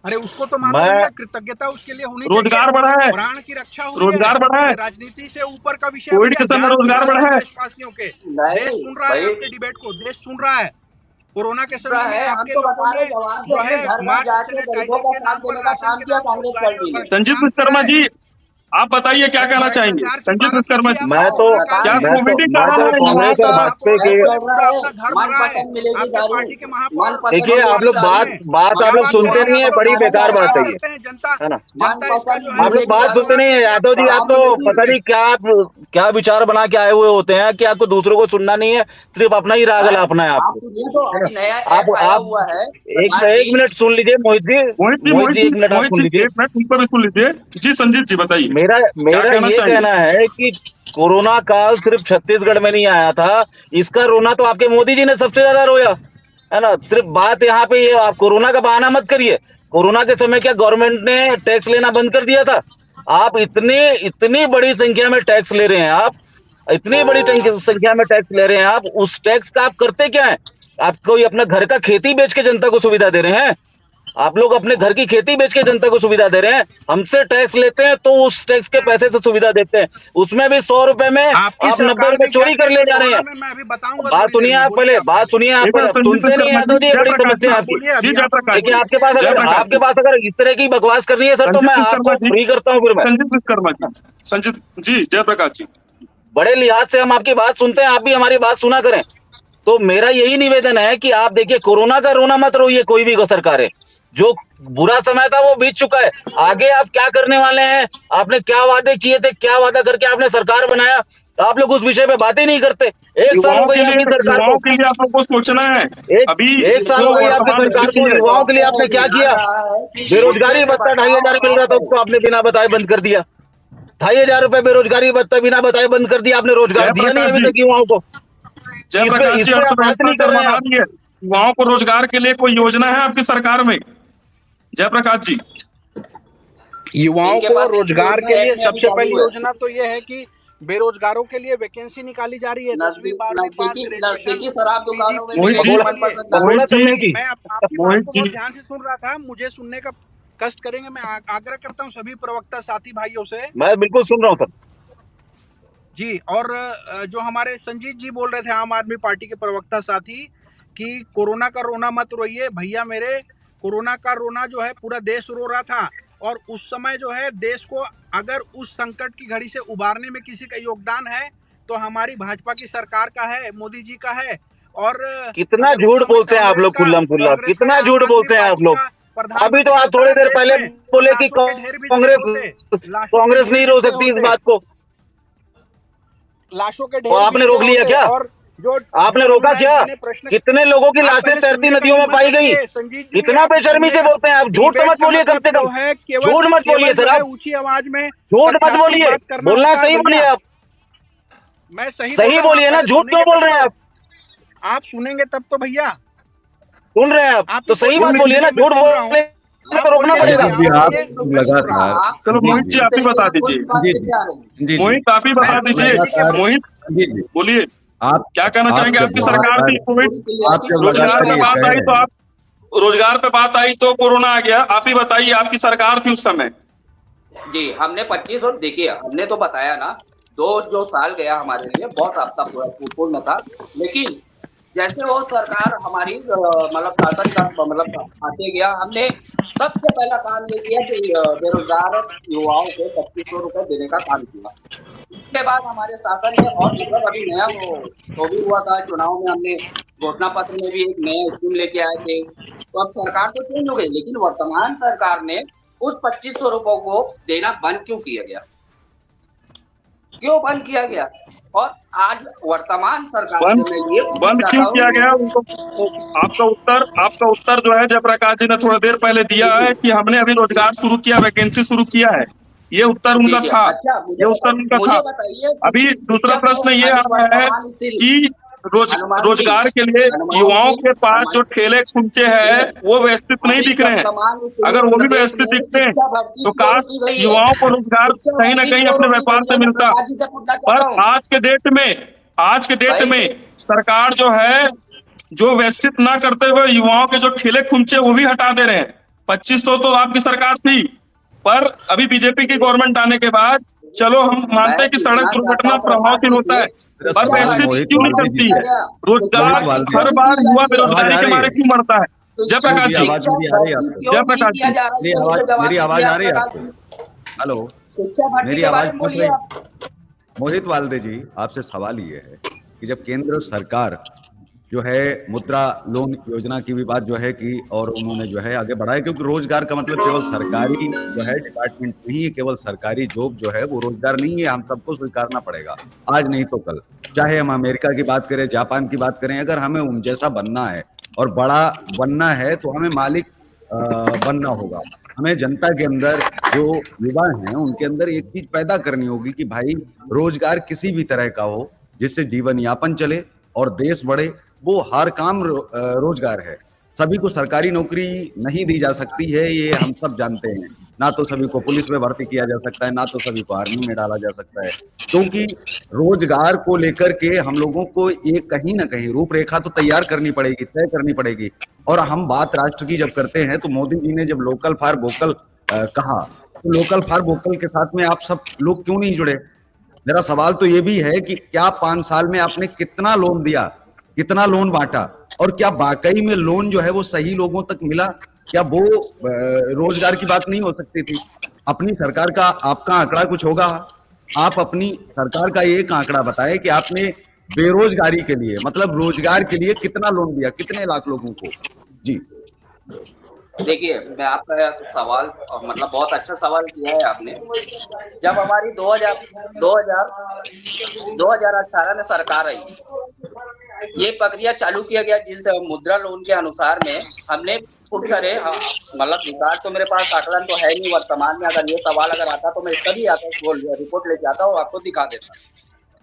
अरे उसको तो मानो मैं भैया, कृतज्ञता उसके लिए होनी चाहिए। रोजगार बढ़ा है, प्राण की रक्षा हुई है। रोजगार बढ़ा है। ये राजनीति से ऊपर का विषय है कोविड भैया, के समय ध्यान से रोजगार बढ़ा सुनिए है। देशवासियों के। देश नहीं सुन रहा है भाई, आपके डिबेट को, देश सुन रहा है। कोरोना के समय में है हम आपके तो लोगों बता रहे ने जवाब जो देने है घर घर मास्क, जाके गरीबों सैनिटाइजर का के साथ नाम पर, देने का राशन काम के किया नाम पर कांग्रेस उगारी और पार्टी ने। संजीत काम किया विश्वकर्मा है। जी, आप बताइए क्या अरे कहना चाहेंगे। भ्रष्टाचार की संजीत बात विश्वकर्मा कीजिए, जी, आप मैं तो कोरोना काल क्या में कोविड ही मैं कहा तो है कांग्रेस युवाओं और का। भाजपा कोरोना के, काल में चल रहा पूरा है, अपना घर मन भरा है। पसंद मिलेगी आपके दारू, पार्टी के मन महापौर पसंद देखिए और आप मिलेगी लोग पार्षद दारू, बात हैं। बात मन आप क्या लोग बात पसंद कह सुनते रहे हैं नहीं आप है, मिलेगी लोग? बड़ी आप बेकार गांजा क्या बात है ये, करते हैं? जनता है ना। मन जनता इसका पसंद जो है आप लोग मिलेगी बात दारू। सुनते नहीं है यादव जी, आप शराब तो मिलेगी। पता नहीं क्या विचार बना के आए हुए होते हैं कि आपको दूसरों को सुनना नहीं है, सिर्फ अपना ही राग हैं? अलापना है आप आपको, सुनिए तो, है ना। अभी नया आप ऐप आया आप हुआ है एक प्रकाश एक जी। मिनट सुन लीजिए मोहित जी, मोहित जी, एक मिनट आप मोहित सुन जी लीजिए। एक मिनट उनको भी सुन लीजिए। जी संजीत जी बताइए मेरा क्या मेरा कहना ये चाहेंगे। कहना है कि कोरोना काल सिर्फ छत्तीसगढ़ में नहीं आया था, इसका रोना तो आपके मोदी जी ने सबसे ज्यादा रोया, है ना। सिर्फ बात यहाँ पे ये, आप कोरोना का बहाना मत करिए। कोरोना के समय क्या गवर्नमेंट ने टैक्स लेना बंद कर दिया था? आप इतनी बड़ी संख्या में टैक्स ले रहे हैं, आप इतनी बड़ी संख्या में टैक्स ले रहे हैं, आप उस टैक्स का आप करते क्या है? आप कोई अपना घर का खेती बेच के जनता को सुविधा दे रहे हैं? आप लोग अपने घर की खेती बेच के जनता को सुविधा दे रहे हैं, हमसे टैक्स लेते हैं तो उस टैक्स के पैसे से सुविधा देते हैं, उसमें भी 100 रुपए में आपकी आप 90 सरकार रुपए ने क्या चोरी किया कर ले जा रहे कोरोना हैं। में, मैं अभी बताऊंगा। बात थोड़ी देर सुनिए में, आप बोलिए पहले, आप बात पहले। सुनिए आप, एक मिनट, संजीव सुनते नहीं शर्मा यादव जी, जी, ये बड़ी जयप्रकाश जी, समस्या है आप आपकी। बोलिए, जी अभी आप जयप्रकाश देखिए जी, आपके पास अगर जयप्रकाश आपके जी, पास अगर इस तरह की बकवास करनी है सर, तो मैं संजीव आपको शर्मा जी, फ्री करता हूँ फिर मैं। संजीव शर्मा जी, संजीव जी, जयप्रकाश जी, बड़े लिहाज से हम आपकी बात सुनते हैं, आप भी हमारी बात सुना करें। तो मेरा यही निवेदन है कि आप देखिए, कोरोना का रोना मत रोइए, कोई भी सरकार है, जो बुरा समय था वो बीत चुका है, आगे आप क्या करने वाले हैं, आपने क्या वादे किए थे, क्या वादा करके आपने सरकार बनाया, आप लोग उस विषय पे बात ही नहीं करते। एक साल हो युवाओं गई आपकी सरकार को, के लिए आप लोग को सोचना है। अभी एक साल जो हो गई आपकी वर्तमान सरकार को, स्थिति है, युवाओं के लिए आपने क्या किया? बेरोजगारी भत्ता 2500 मिल रहा था, उसको आपने बिना बताए बंद कर दिया। 2500 रुपए बेरोजगारी भत्ता बिना बताए बंद कर दिया आपने, रोजगार दिया नहीं जयप्रकाश अभी जी, तक युवाओं को। जयप्रकाश इस जी, पे आप बात अर्थव्यवस्था नहीं कर रहे चरमरा हैं। रही है, युवाओं को रोजगार के लिए कोई योजना है आपकी सरकार में? जयप्रकाश जी, युवाओं इनके को पास एक रोजगार योजना के लिए एक्ट में अभी सबसे पहली चालू है। योजना तो ये है कि बेरोजगारों के लिए वैकेंसी निकाली जा रही है, 10वीं 12वीं पास, ग्रेजुएशन, नजदीकी शराब पीजी, दुकानों में भी मोहित लोगों जी, 51% के लिए। मोहित बोला जी, चलने की। मैं आपकी बात मोहित को जी, बहुत ध्यान से सुन रहा था, मुझे सुनने का कष्ट करेंगे। मैं आग्रह करता हूँ सभी प्रवक्ता साथी भाइयों से। मैं बिल्कुल सुन रहा हूँ सर। जी, और जो हमारे संजीत जी बोल रहे थे, आम आदमी पार्टी के प्रवक्ता साथी, कि कोरोना का रोना मत रोइए भैया मेरे। कोरोना का रोना जो है पूरा देश रो रहा था, और उस समय जो है देश को अगर उस संकट की घड़ी से उबारने में किसी का योगदान है तो हमारी भाजपा की सरकार का है, मोदी जी का है। और कितना अगर उस झूठ समय बोलते हैं आप लोग, खुल्लम खुल्ला कांग्रेस का कितना या आम झूठ आदमी बोलते हैं आप पार्टी लोग। का अभी तो प्रधानमंत्री आप होता थोड़ी है देर देश पहले में, तो बोले कि लाशों के ढेर बिछते होते, लाशों के कांग्रेस ढेर नहीं रो बिछते सकती इस होते, बात को, लाशों के तो ढेर आपने बिछते रोक लिया होते। क्या? और जो आपने जो रोका मैं क्या? जिन्हें प्रश्न, कितने लोगों की आप लाशें पहले तैरती सुनने का नदियों में हिम्मत पाई तो गई? करिए संजीत जी, कितना आपको बेशर्मी सुनने से का। बोलते हैं आप, झूठ तो डिबेट मत का बोलिए कम मतलब से जो कम, है झूठ मत बोलिए केवल जो सर है आप, ऊंची आवाज में झूठ मत तथ्यात्मक बोलिए, बात करना बोलना होता है सही बोलिए भैया। आप, मैं सही बोल सही रहा हूँ, आप बोलिए ना, पहले झूठ क्यों सुनेंगे बोल तब रहे हैं तो, आप? आप सुनेंगे तब तो भैया। सुन रहे हैं आप आप तो ही सही बोलिए, बात आप बोलिए ना, बोलिए, मैं झूठ सुन रहा हूँ। बोलेंगे आप तो रोकना बोलिए पड़ेगा। भैया, संजीत जी, आप आप बोलिए। लगातार, चलो संजीत मोहित जी, जी आप ही बता दीजिए, संजीत जी, संजीत जी, मोहित आप ही मैं बता आप दीजिए, संजीत जी के लगातार, मोहित संजीत जी, बोलिए, आप क्या कहना आप चाहेंगे? जब आपकी सरकार थी लगातार कोविड, आप जब रोजगार लगातार पे ये बात कह आई रहे तो हैं, आप, रोजगार पे बात आई तो कोरोना आ गया। आप ही बताइए, आपकी सरकार थी उस समय। जी, हमने 25 और देखिए हमने तो बताया ना, 2 जो साल गया हमारे लिए बहुत आपत्तिपूर्ण था। लेकिन जैसे वो सरकार हमारी मतलब शासन का मतलब आते गया, हमने सबसे पहला काम ये किया कि बेरोजगार युवाओं को 2500 रुपए देने का काम किया। उसके बाद हमारे शासन ने और मतलब अभी नया वो तो भी हुआ था, चुनाव में हमने घोषणा पत्र में भी एक नया स्कीम लेके आए थे। तो अब सरकार तो चेंज हो गई, लेकिन वर्तमान सरकार ने उस 2500 रुपयों को देना बंद क्यों किया गया? क्यों बंद किया गया? और आज वर्तमान सरकार से बंद मैं ये पूछना बंद क्यों चाहता किया हूँ। गया उनको? आपका उत्तर जो है जयप्रकाश जी ने थोड़ी देर पहले दिया जी जी है कि हमने अभी जी रोजगार शुरू किया, वैकेंसी शुरू किया है। ये उत्तर जी उनका जी। था, अच्छा ये उत्तर उनका था। मुझे बताइए अभी दूसरा शिक्षक को प्रश्न ये आ अभी रहा है वर्तमान स्थिति, कि रोजगार के लिए युवाओं के पास जो ठेले खुंचे हैं सुनिए, वो व्यवस्थित नहीं अभी दिख रहे हैं। वर्तमान स्थिति अगर में वो भी प्रदेश व्यवस्थित में दिखते हैं शिक्षा भर्ती तो क्यों काश रोकी गई है? युवाओं को रोजगार शिक्षा कहीं ना भर्ती कहीं क्यों अपने रोकी व्यापार गई से है? मैं मिलता। प्रसाद जी से पूछना पर चाहता हूँ आज के डेट भाई। में सरकार जो है, जो व्यवस्थित ना करते हुए युवाओं के जो ठेले खुंचे वो भी हटा दे रहे हैं। 2500 तो आपकी सरकार थी, पर अभी बीजेपी की गवर्नमेंट आने के बाद चलो हम मैं मानते हैं कि सड़क पूछना चाहता दुर्घटना हूँ प्रसाद प्रभावशील जी होता से, है, मेरा पर शिक्षा सवाल व्यवस्थित भर्ती मोहित क्यों क्यों नहीं वाल्दी जी नहीं करती किया है? से, गया? शिक्षा रोजगार मोहित भर्ती वाल्दी क्यों हर जी, नहीं बार किया युवा गया? आवाज बेरोजगारी आ के रही मारे है? क्यों मरता है? शिक्षा जयप्रकाश मेरी जी, आवाज, शिक्षा मेरी आ रही है भर्ती आपको? क्यों नहीं जयप्रकाश किया जी, जा रहा है? ये मुझे जवाब मेरी आवाज दीजिए आ आप रही है प्रसाद आपको? जी। हेलो, शिक्षा भर्ती मेरी के आवाज बारे में पहुंच बोलिए रही? आप। मोहित वाल्दे जी, आपसे सवाल ये है कि जब केंद्र सरकार जो है मुद्रा लोन योजना की भी बात जो है कि, और उन्होंने जो है आगे बढ़ाया, क्योंकि रोजगार का मतलब केवल सरकारी जो है डिपार्टमेंट नहीं है, केवल सरकारी जॉब जो है वो रोजगार नहीं है, हम सबको स्वीकारना पड़ेगा, आज नहीं तो कल। चाहे हम अमेरिका की बात करें, जापान की बात करें, अगर हमें उन जैसा बनना है और बड़ा बनना है तो हमें मालिक बनना होगा। हमें जनता के अंदर, जो युवा हैं उनके अंदर एक चीज पैदा करनी होगी कि भाई रोजगार किसी भी तरह का हो जिससे जीवन यापन चले और देश बढ़े, वो हर काम रोजगार है। सभी को सरकारी नौकरी नहीं दी जा सकती है, ये हम सब जानते हैं। ना तो सभी को पुलिस में भर्ती किया जा सकता है, ना तो सभी को आर्मी में डाला जा सकता है, क्योंकि रोजगार को लेकर के हम लोगों को एक कहीं ना कहीं रूपरेखा तो तैयार करनी पड़ेगी, तय करनी पड़ेगी। और हम बात राष्ट्र की जब करते हैं तो मोदी जी ने जब लोकल फॉर वोकल कहा, तो लोकल फॉर वोकल के साथ में आप सब लोग क्यों नहीं जुड़े? मेरा सवाल तो ये भी है कि क्या 5 साल में आपने कितना लोन दिया, कितना लोन बांटा, और क्या वाकई में लोन जो है वो सही लोगों तक मिला? क्या वो रोजगार की बात नहीं हो सकती थी? अपनी सरकार का आपका आंकड़ा कुछ होगा, आप अपनी सरकार का एक आंकड़ा बताएं कि आपने बेरोजगारी के लिए, मतलब रोजगार के लिए कितना लोन दिया, कितने लाख लोगों को? जी देखिए, मैं आपका सवाल मतलब बहुत अच्छा सवाल किया है आपने। जब हमारी 2018 में सरकार आई, ये प्रक्रिया चालू किया गया जिस मुद्रा लोन के अनुसार में हमने खूब सारे मतलब रिकॉर्ड तो मेरे पास आकलन तो है नहीं वर्तमान में, अगर ये सवाल अगर आता तो मैं इसका भी आता रिपोर्ट लेके आता और आपको दिखा देता।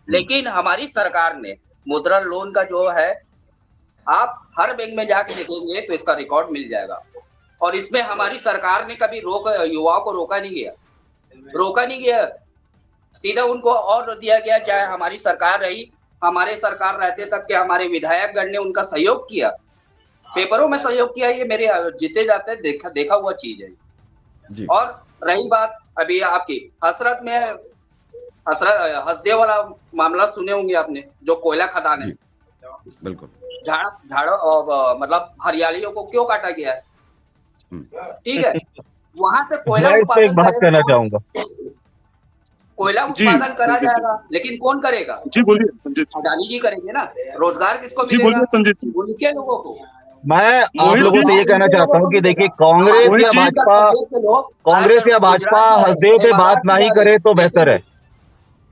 लेकिन हमारी सरकार ने मुद्रा लोन का जो है, आप हर बैंक में जाके देखेंगे तो इसका रिकॉर्ड मिल जाएगा। और इसमें हमारी सरकार ने कभी युवाओं को रोका नहीं गया, सीधा उनको और दिया गया। चाहे हमारी सरकार रही, हमारे सरकार रहते तक के हमारे विधायकगण ने उनका सहयोग किया, पेपरों में सहयोग किया, ये मेरे जीते जाते देखा हुआ चीज है जी। और रही बात अभी आपकी हसदेव वाला मामला सुने होंगे आपने, जो कोयला खदान है, बिल्कुल झाड़ मतलब हरियालियों को क्यों काटा गया है, ठीक है, वहां से कोयला उत्पादन बात कहना चाहूंगा, कोयला उत्पादन करा जाएगा, लेकिन कौन करेगा? जी बोलिए संजीत, अदानी जी करेंगे ना। रोजगार किसको जी मिलेगा? बोलिए संजीत जी। उनके लोगों को। मैं आप लोगों से ये कहना चाहता हूँ कि देखिए, कांग्रेस या भाजपा हसदेव पे बात नहीं करे तो बेहतर है।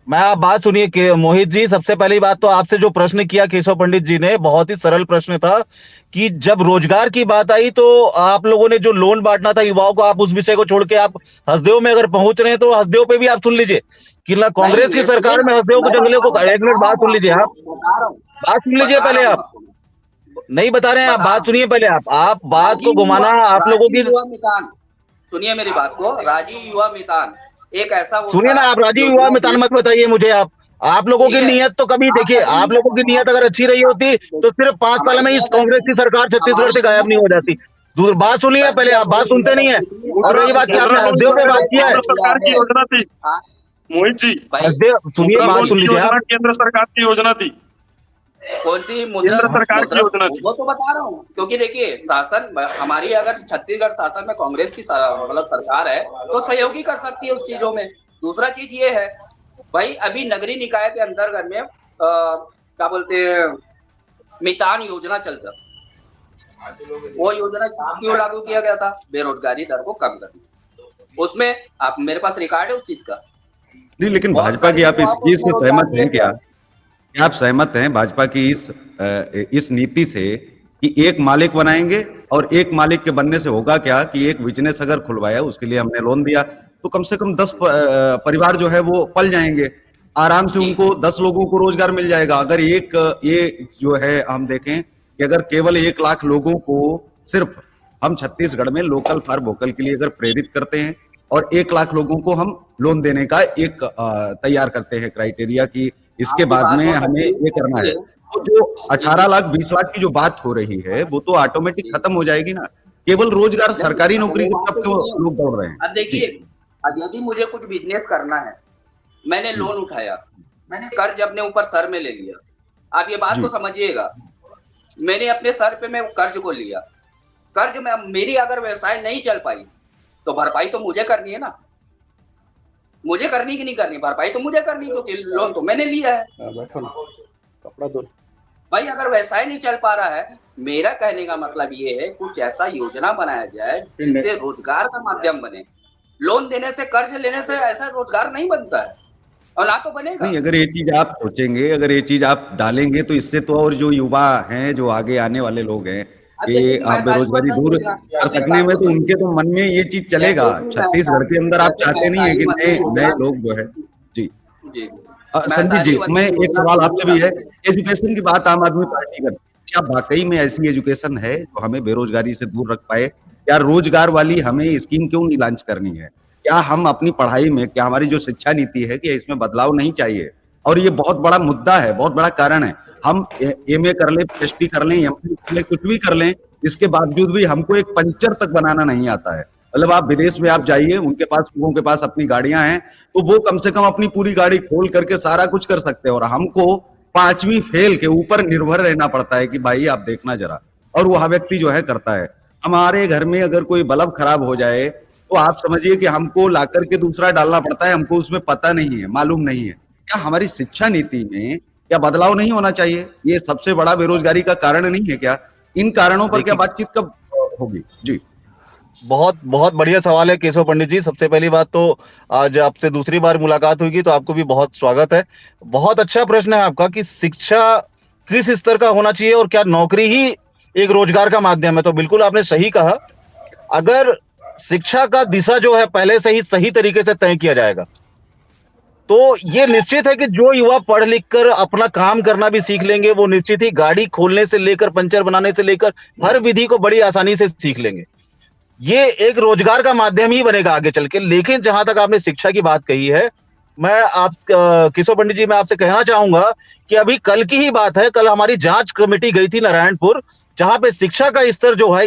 मैं आप बात सुनिए कि मोहित जी, सबसे पहली बात तो आपसे जो प्रश्न किया केशव पंडित जी ने, बहुत ही सरल प्रश्न था कि जब रोजगार की बात आई तो आप लोगों ने जो लोन बांटना था युवाओं को, आप उस विषय को छोड़ के आप हसदेव में अगर पहुंच रहे हैं तो हसदेव पे भी आप सुन लीजिए कि ना कांग्रेस की सरकार में हसदेव को जंगलियों को, एक मिनट बात सुन लीजिए, आप बात सुन लीजिए पहले, आप नहीं बता रहे हैं, आप बात सुनिए पहले, आप बात को घुमाना आप लोगों की, सुनिए मेरी बात को। राजीव युवा मितान एक ऐसा, सुनिए ना, आप राजीव युवा मितान मत बताइए मुझे, आप लोगों की नीयत तो कभी देखिए, आप लोगों की नीयत अगर अच्छी रही होती तो सिर्फ 5 साल में इस कांग्रेस की सरकार छत्तीसगढ़ से गायब नहीं हो जाती। दूर बात सुनिए पहले, आप बात सुनते नहीं है। और रही बात की आपने हसदेव पे बात किया है, सरकार की योजना थी मोहित जी, हसदेव सुनिए, बात सुन लीजिए आप, केंद्र सरकार की योजना थी, कौन सी मुद्रा सरकार की योजना थी, वो तो बता रहा हूँ। क्योंकि देखिए, शासन हमारी अगर छत्तीसगढ़ शासन में कांग्रेस की मतलब सरकार है तो सहयोगी कर सकती है उस चीजों में। दूसरा चीज ये है भाई, अभी नगरीय निकाय के अंतर्गत में क्या बोलते हैं, मितान योजना चलता, वो योजना क्यों लागू किया गया था? बेरोजगारी दर को कम करने। उसमें आप, मेरे पास रिकॉर्ड है उस चीज का। नहीं, लेकिन भाजपा की आप इस चीज से सहमत हैं क्या? आप सहमत हैं भाजपा की इस नीति से कि एक मालिक बनाएंगे, और एक मालिक के बनने से होगा क्या कि एक बिजनेस अगर खुलवाया, उसके लिए हमने लोन दिया, तो कम से कम 10 परिवार जो है वो पल जाएंगे, आराम से उनको 10 लोगों को रोजगार मिल जाएगा। अगर ये जो है हम देखें कि अगर केवल 1 लाख लोगों को सिर्फ हम छत्तीसगढ़ में लोकल फॉर वोकल के लिए अगर प्रेरित करते हैं, और 1 लाख लोगों को हम लोन देने का एक तैयार करते हैं क्राइटेरिया की, इसके बाद में हमें ये करना है, तो जो 18 लाख 20 लाख की जो बात हो रही है वो तो ऑटोमेटिक खत्म हो जाएगी ना। केवल रोजगार, सरकारी नौकरी की तरफ क्यों लोग दौड़ रहे हैं? अब देखिए, यदि मुझे कुछ बिजनेस करना है, मैंने लोन उठाया, मैंने कर्ज अपने ऊपर सर में ले लिया, आप ये बात को समझिएगा, मैंने अपने सर पे मैं कर्ज को लिया, कर्ज में मेरी अगर व्यवसाय नहीं चल पाई तो भरपाई तो मुझे करनी है ना, मुझे करनी कि नहीं करनी? भरपाई तो मुझे करनी, क्योंकि लोन तो मैंने लिया है। कपड़ा दो भाई, अगर व्यवसाय नहीं चल पा रहा है, मेरा कहने का मतलब ये है कुछ ऐसा योजना बनाया जाए जिससे रोजगार का माध्यम बने। लोन देने से, कर्ज लेने से ऐसा रोजगार नहीं बनता है, और ना तो बनेगा। नहीं, अगर ये चीज आप सोचेंगे, अगर ये चीज आप डालेंगे, तो इससे तो और जो युवा हैं, जो आगे आने वाले लोग हैं, कि आप बेरोजगारी दूर कर सकने में, तो उनके तो मन में ये चीज चलेगा। छत्तीसगढ़ के अंदर आप चाहते नहीं है कि नए लोग जो है। जी संजीत जी, मैं एक सवाल आपसे भी है, एजुकेशन की बात आम आदमी पार्टी करती है, क्या वाकई में ऐसी एजुकेशन है जो हमें बेरोजगारी से दूर रख पाए? क्या रोजगार वाली हमें स्कीम क्यों नहीं लॉन्च करनी है? क्या हम अपनी पढ़ाई में, क्या हमारी जो शिक्षा नीति है, कि इसमें बदलाव नहीं चाहिए? और ये बहुत बड़ा मुद्दा है, बहुत बड़ा कारण है। हम एमए कर लें, पीएचडी कर लें, एमफिल कर लें, कुछ भी कर लें, इसके बावजूद भी हमको एक पंचर तक बनाना नहीं आता है। मतलब आप विदेश में आप जाइए, उनके पास, लोगों के पास अपनी गाड़ियां हैं, तो वो कम से कम अपनी पूरी गाड़ी खोल करके सारा कुछ कर सकते हैं, और हमको 5वीं फेल के ऊपर निर्भर रहना पड़ता है कि भाई आप देखना जरा, और वह व्यक्ति जो है करता है। हमारे घर में अगर कोई बल्ब खराब हो जाए तो आप समझिए कि हमको ला करके दूसरा डालना पड़ता है, हमको उसमें पता नहीं है, मालूम नहीं है। क्या हमारी शिक्षा नीति में क्या बदलाव नहीं होना चाहिए? ये सबसे बड़ा बेरोजगारी का कारण नहीं है क्या? इन कारणों पर क्या बातचीत कब होगी? जी, बहुत बहुत बढ़िया सवाल है केशव पंडित जी। सबसे पहली बात तो आज आपसे दूसरी बार मुलाकात हुई तो आपको भी बहुत स्वागत है। बहुत अच्छा प्रश्न है आपका कि शिक्षा किस स्तर का होना चाहिए और क्या नौकरी ही एक रोजगार का माध्यम है। तो बिल्कुल आपने सही कहा। अगर शिक्षा का दिशा जो है पहले से ही सही तरीके से तय किया जाएगा तो ये निश्चित है कि जो युवा पढ़ लिख कर अपना काम करना भी सीख लेंगे, वो निश्चित ही गाड़ी खोलने से लेकर पंचर बनाने से लेकर हर विधि को बड़ी आसानी से सीख लेंगे। ये एक रोजगार का माध्यम ही बनेगा आगे चल के। लेकिन जहां तक आपने शिक्षा की बात कही है, मैं आप किशोर पंडित जी, मैं आपसे कहना चाहूंगा कि अभी कल की ही बात है, कल हमारी जांच कमेटी गई थी नारायणपुर, जहां पे शिक्षा का स्तर जो है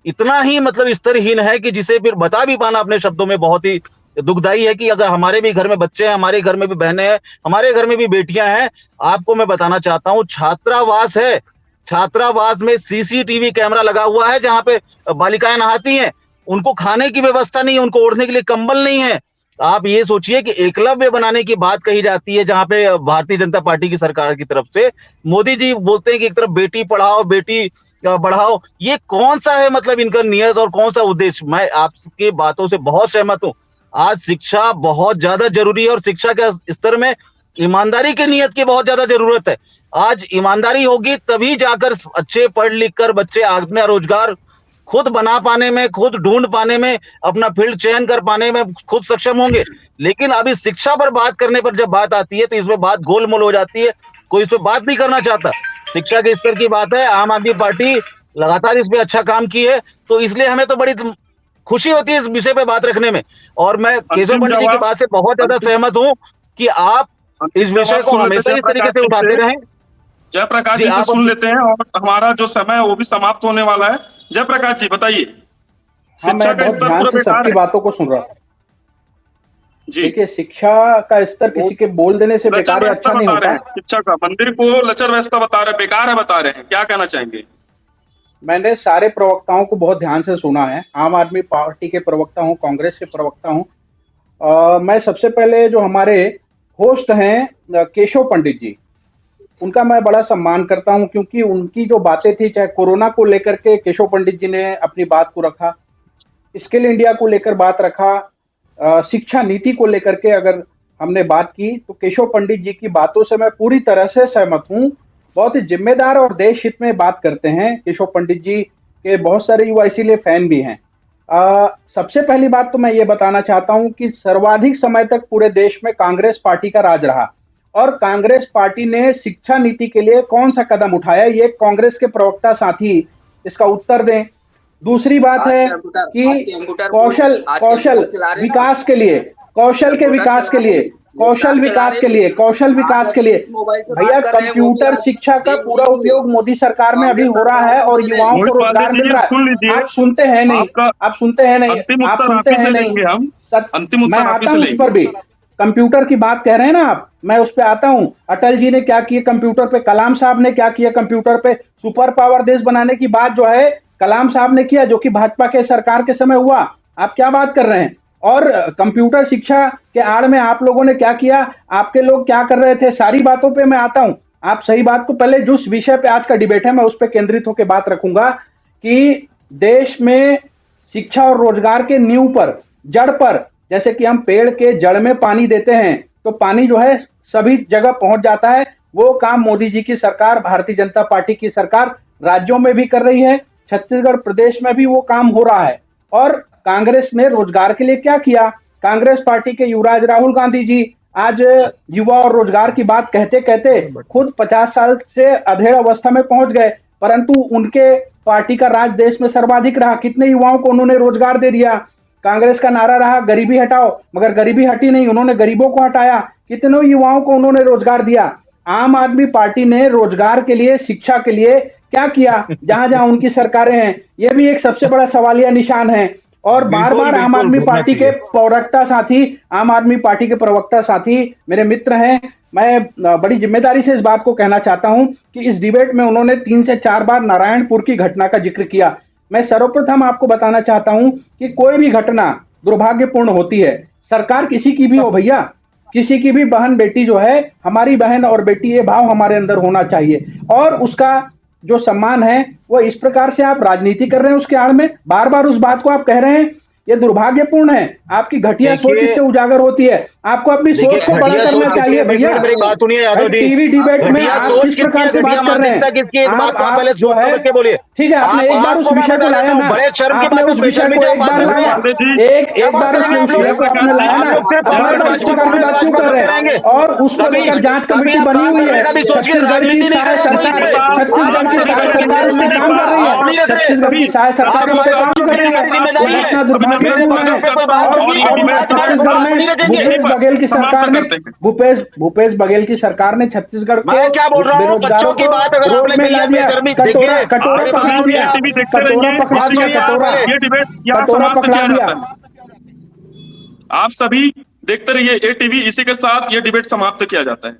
इतना ही मतलब स्तरहीन है कि जिसे फिर बता भी पाना अपने शब्दों में बहुत ही दुखदाई है कि अगर हमारे भी घर में बच्चे हैं, हमारे घर में भी बहनें हैं, हमारे घर में भी बेटियां हैं, आपको मैं बताना चाहता हूं छात्रावास है, छात्रावास में सीसीटीवी कैमरा लगा हुआ है जहां पे बालिकाएं नहाती हैं, उनको खाने की व्यवस्था नहीं है, उनको ओढ़ने के लिए कंबल नहीं है। आप ये सोचिए कि एकलव्य बनाने की बात कही जाती है जहां पे भारतीय जनता पार्टी की सरकार की तरफ से मोदी जी बोलते हैं कि एक तरफ बेटी पढ़ाओ बेटी बढ़ाओ। ये कौन सा है मतलब इनका नियत और कौन सा उद्देश्य? मैं आपकी बातों से बहुत सहमत हूं। आज शिक्षा बहुत ज्यादा जरूरी है और शिक्षा के स्तर में ईमानदारी की नियत की बहुत ज्यादा जरूरत है। आज ईमानदारी होगी तभी जाकर अच्छे पढ़ लिख कर बच्चे अपना रोजगार खुद बना पाने में, खुद ढूंढ पाने में, अपना फील्ड चयन कर पाने में खुद सक्षम होंगे। लेकिन अभी शिक्षा पर बात करने पर जब बात आती है तो इसमें बात गोलमोल हो जाती है, कोई इस पर बात नहीं करना चाहता। शिक्षा के स्तर की बात है, आम आदमी पार्टी लगातार इस पे अच्छा काम की है, तो इसलिए हमें तो बड़ी खुशी होती है इस विषय पे बात रखने में। और मैं केशव पंडित जी की बात से बहुत ज्यादा सहमत हूं कि आप इस विषय को हमेशा इस तरीके से उठाते रहें। जयप्रकाश जी से सुन लेते हैं और हमारा जो समय है वो भी समाप्त होने वाला है। जयप्रकाश जी बताइए। हाँ, मैं बहुत ध्यान से सबकी बातों को सुन रहा हूँ जी। देखिए, शिक्षा का स्तर किसी के बोल देने से बेकार अच्छा नहीं होता। शिक्षा का मंदिर को लचर व्यवस्था बता रहे, बेकार है बता रहे हैं, क्या कहना चाहेंगे? मैंने सारे प्रवक्ताओं को बहुत ध्यान से सुना है, आम आदमी पार्टी के प्रवक्ता हूँ, कांग्रेस के प्रवक्ता हूँ। मैं सबसे पहले जो हमारे होस्ट हैं केशव पंडित जी, उनका मैं बड़ा सम्मान करता हूं क्योंकि उनकी जो बातें थी, चाहे कोरोना को लेकर के केशव पंडित जी ने अपनी बात को रखा, स्किल इंडिया को लेकर बात रखा, शिक्षा नीति को लेकर के अगर हमने बात की तो केशव पंडित जी की बातों से मैं पूरी तरह से सहमत हूं। बहुत ही जिम्मेदार और देश हित में बात करते हैं केशव पंडित जी के, बहुत सारे युवा इसीलिए फैन भी हैं। सबसे पहली बात तो मैं ये बताना चाहता हूं कि सर्वाधिक समय तक पूरे देश में कांग्रेस पार्टी का राज रहा और कांग्रेस पार्टी ने शिक्षा नीति के लिए कौन सा कदम उठाया, ये कांग्रेस के प्रवक्ता साथी इसका उत्तर दें। दूसरी बात है कि कौशल विकास के लिए, कौशल विकास के लिए भैया कंप्यूटर शिक्षा का पूरा उपयोग मोदी सरकार में अभी हो रहा है और युवाओं को रोजगार मिल रहा है। आप सुनते हैं नहीं। मैं आता हूं उस पर भी, कंप्यूटर की बात कह रहे हैं ना आप, मैं उस पर आता हूं। अटल जी ने क्या किया कंप्यूटर पे, कलाम साहब ने क्या किया कंप्यूटर पे, सुपर पावर देश बनाने की बात जो है कलाम साहब ने किया, जो कि भाजपा के सरकार के समय हुआ। आप क्या बात कर रहे हैं? और कंप्यूटर शिक्षा के आड़ में आप लोगों ने क्या किया, आपके लोग क्या कर रहे थे, सारी बातों पे मैं आता हूं। आप सही बात को, पहले जिस विषय पे आज का डिबेट है मैं उस पर केंद्रित होकर बात रखूंगा कि देश में शिक्षा और रोजगार के नींव पर, जड़ पर, जैसे कि हम पेड़ के जड़ में पानी देते हैं तो पानी जो है सभी जगह पहुंच जाता है, वो काम मोदी जी की सरकार, भारतीय जनता पार्टी की सरकार राज्यों में भी कर रही है, छत्तीसगढ़ प्रदेश में भी वो काम हो रहा है। और कांग्रेस ने रोजगार के लिए क्या किया, कांग्रेस पार्टी के युवराज राहुल गांधी जी आज युवा और रोजगार की बात कहते कहते खुद 50 साल से अधेड़ अवस्था में पहुंच गए, परंतु उनके पार्टी का राज देश में सर्वाधिक रहा। कितने युवाओं को उन्होंने रोजगार दे दिया। कांग्रेस का नारा रहा गरीबी हटाओ, मगर गरीबी हटी नहीं, उन्होंने गरीबों को हटाया। कितनों युवाओं को उन्होंने रोजगार दिया। आम आदमी पार्टी ने रोजगार के लिए, शिक्षा के लिए क्या किया जहां जहां उनकी सरकारें हैं? यह भी एक सबसे बड़ा सवालिया निशान है। और बार बार आम आदमी पार्टी के प्रवक्ता साथी, आम आदमी पार्टी के प्रवक्ता साथी मेरे मित्र हैं, मैं बड़ी जिम्मेदारी से इस बात को कहना चाहता हूं कि इस डिबेट में उन्होंने 3 से 4 बार नारायणपुर की घटना का जिक्र किया। मैं सर्वप्रथम आपको बताना चाहता हूं कि कोई भी घटना दुर्भाग्यपूर्ण होती है। सरकार किसी की भी हो भैया, किसी की भी बहन बेटी जो है, हमारी बहन और बेटी, ये भाव हमारे अंदर होना चाहिए। और उसका जो सम्मान है वो इस प्रकार से आप राजनीति कर रहे हैं, उसके आड़ में बार बार उस बात को आप कह रहे हैं, ये दुर्भाग्यपूर्ण है। आपकी घटिया सोच इससे उजागर होती है। आपको अपनी सोच को बड़ा करना चाहिए भैया। मेरी बात सुनिए यादव जी, टीवी डिबेट में आप किस प्रकार से बात कर रहे हैं? आप जो है, ठीक है, आपने एक बार उस विषय को लाया ना, आपने उस विषय को एक बार लाया, एक बार उस विषय को आपने लाया ना, बार बार इस प्रकार की बात क्यों कर रहे हैं? और उसको लेकर जांच कमेटी बनी हुई है। छत्तीसगढ़ की सहाय सरकार, छत्तीसगढ़ की सहाय सरकार उस पर काम कर रही है। छत्तीसगढ़ की सहाय सरकार उस पर काम कर रही है। घटना दुर्भाग्यपूर्ण है। और छत्तीसगढ़ में बघेल की सरकार ने, भूपेश बघेल की सरकार ने छत्तीसगढ़ को बेरोजगारों को रोड में ला दिया, कटोरा पकड़ा दिया, ये डिबेट यहाँ समाप्त किया जाता है। आप सभी देखते रहिए एटीवी, इसी के साथ ये डिबेट समाप्त किया जाता है।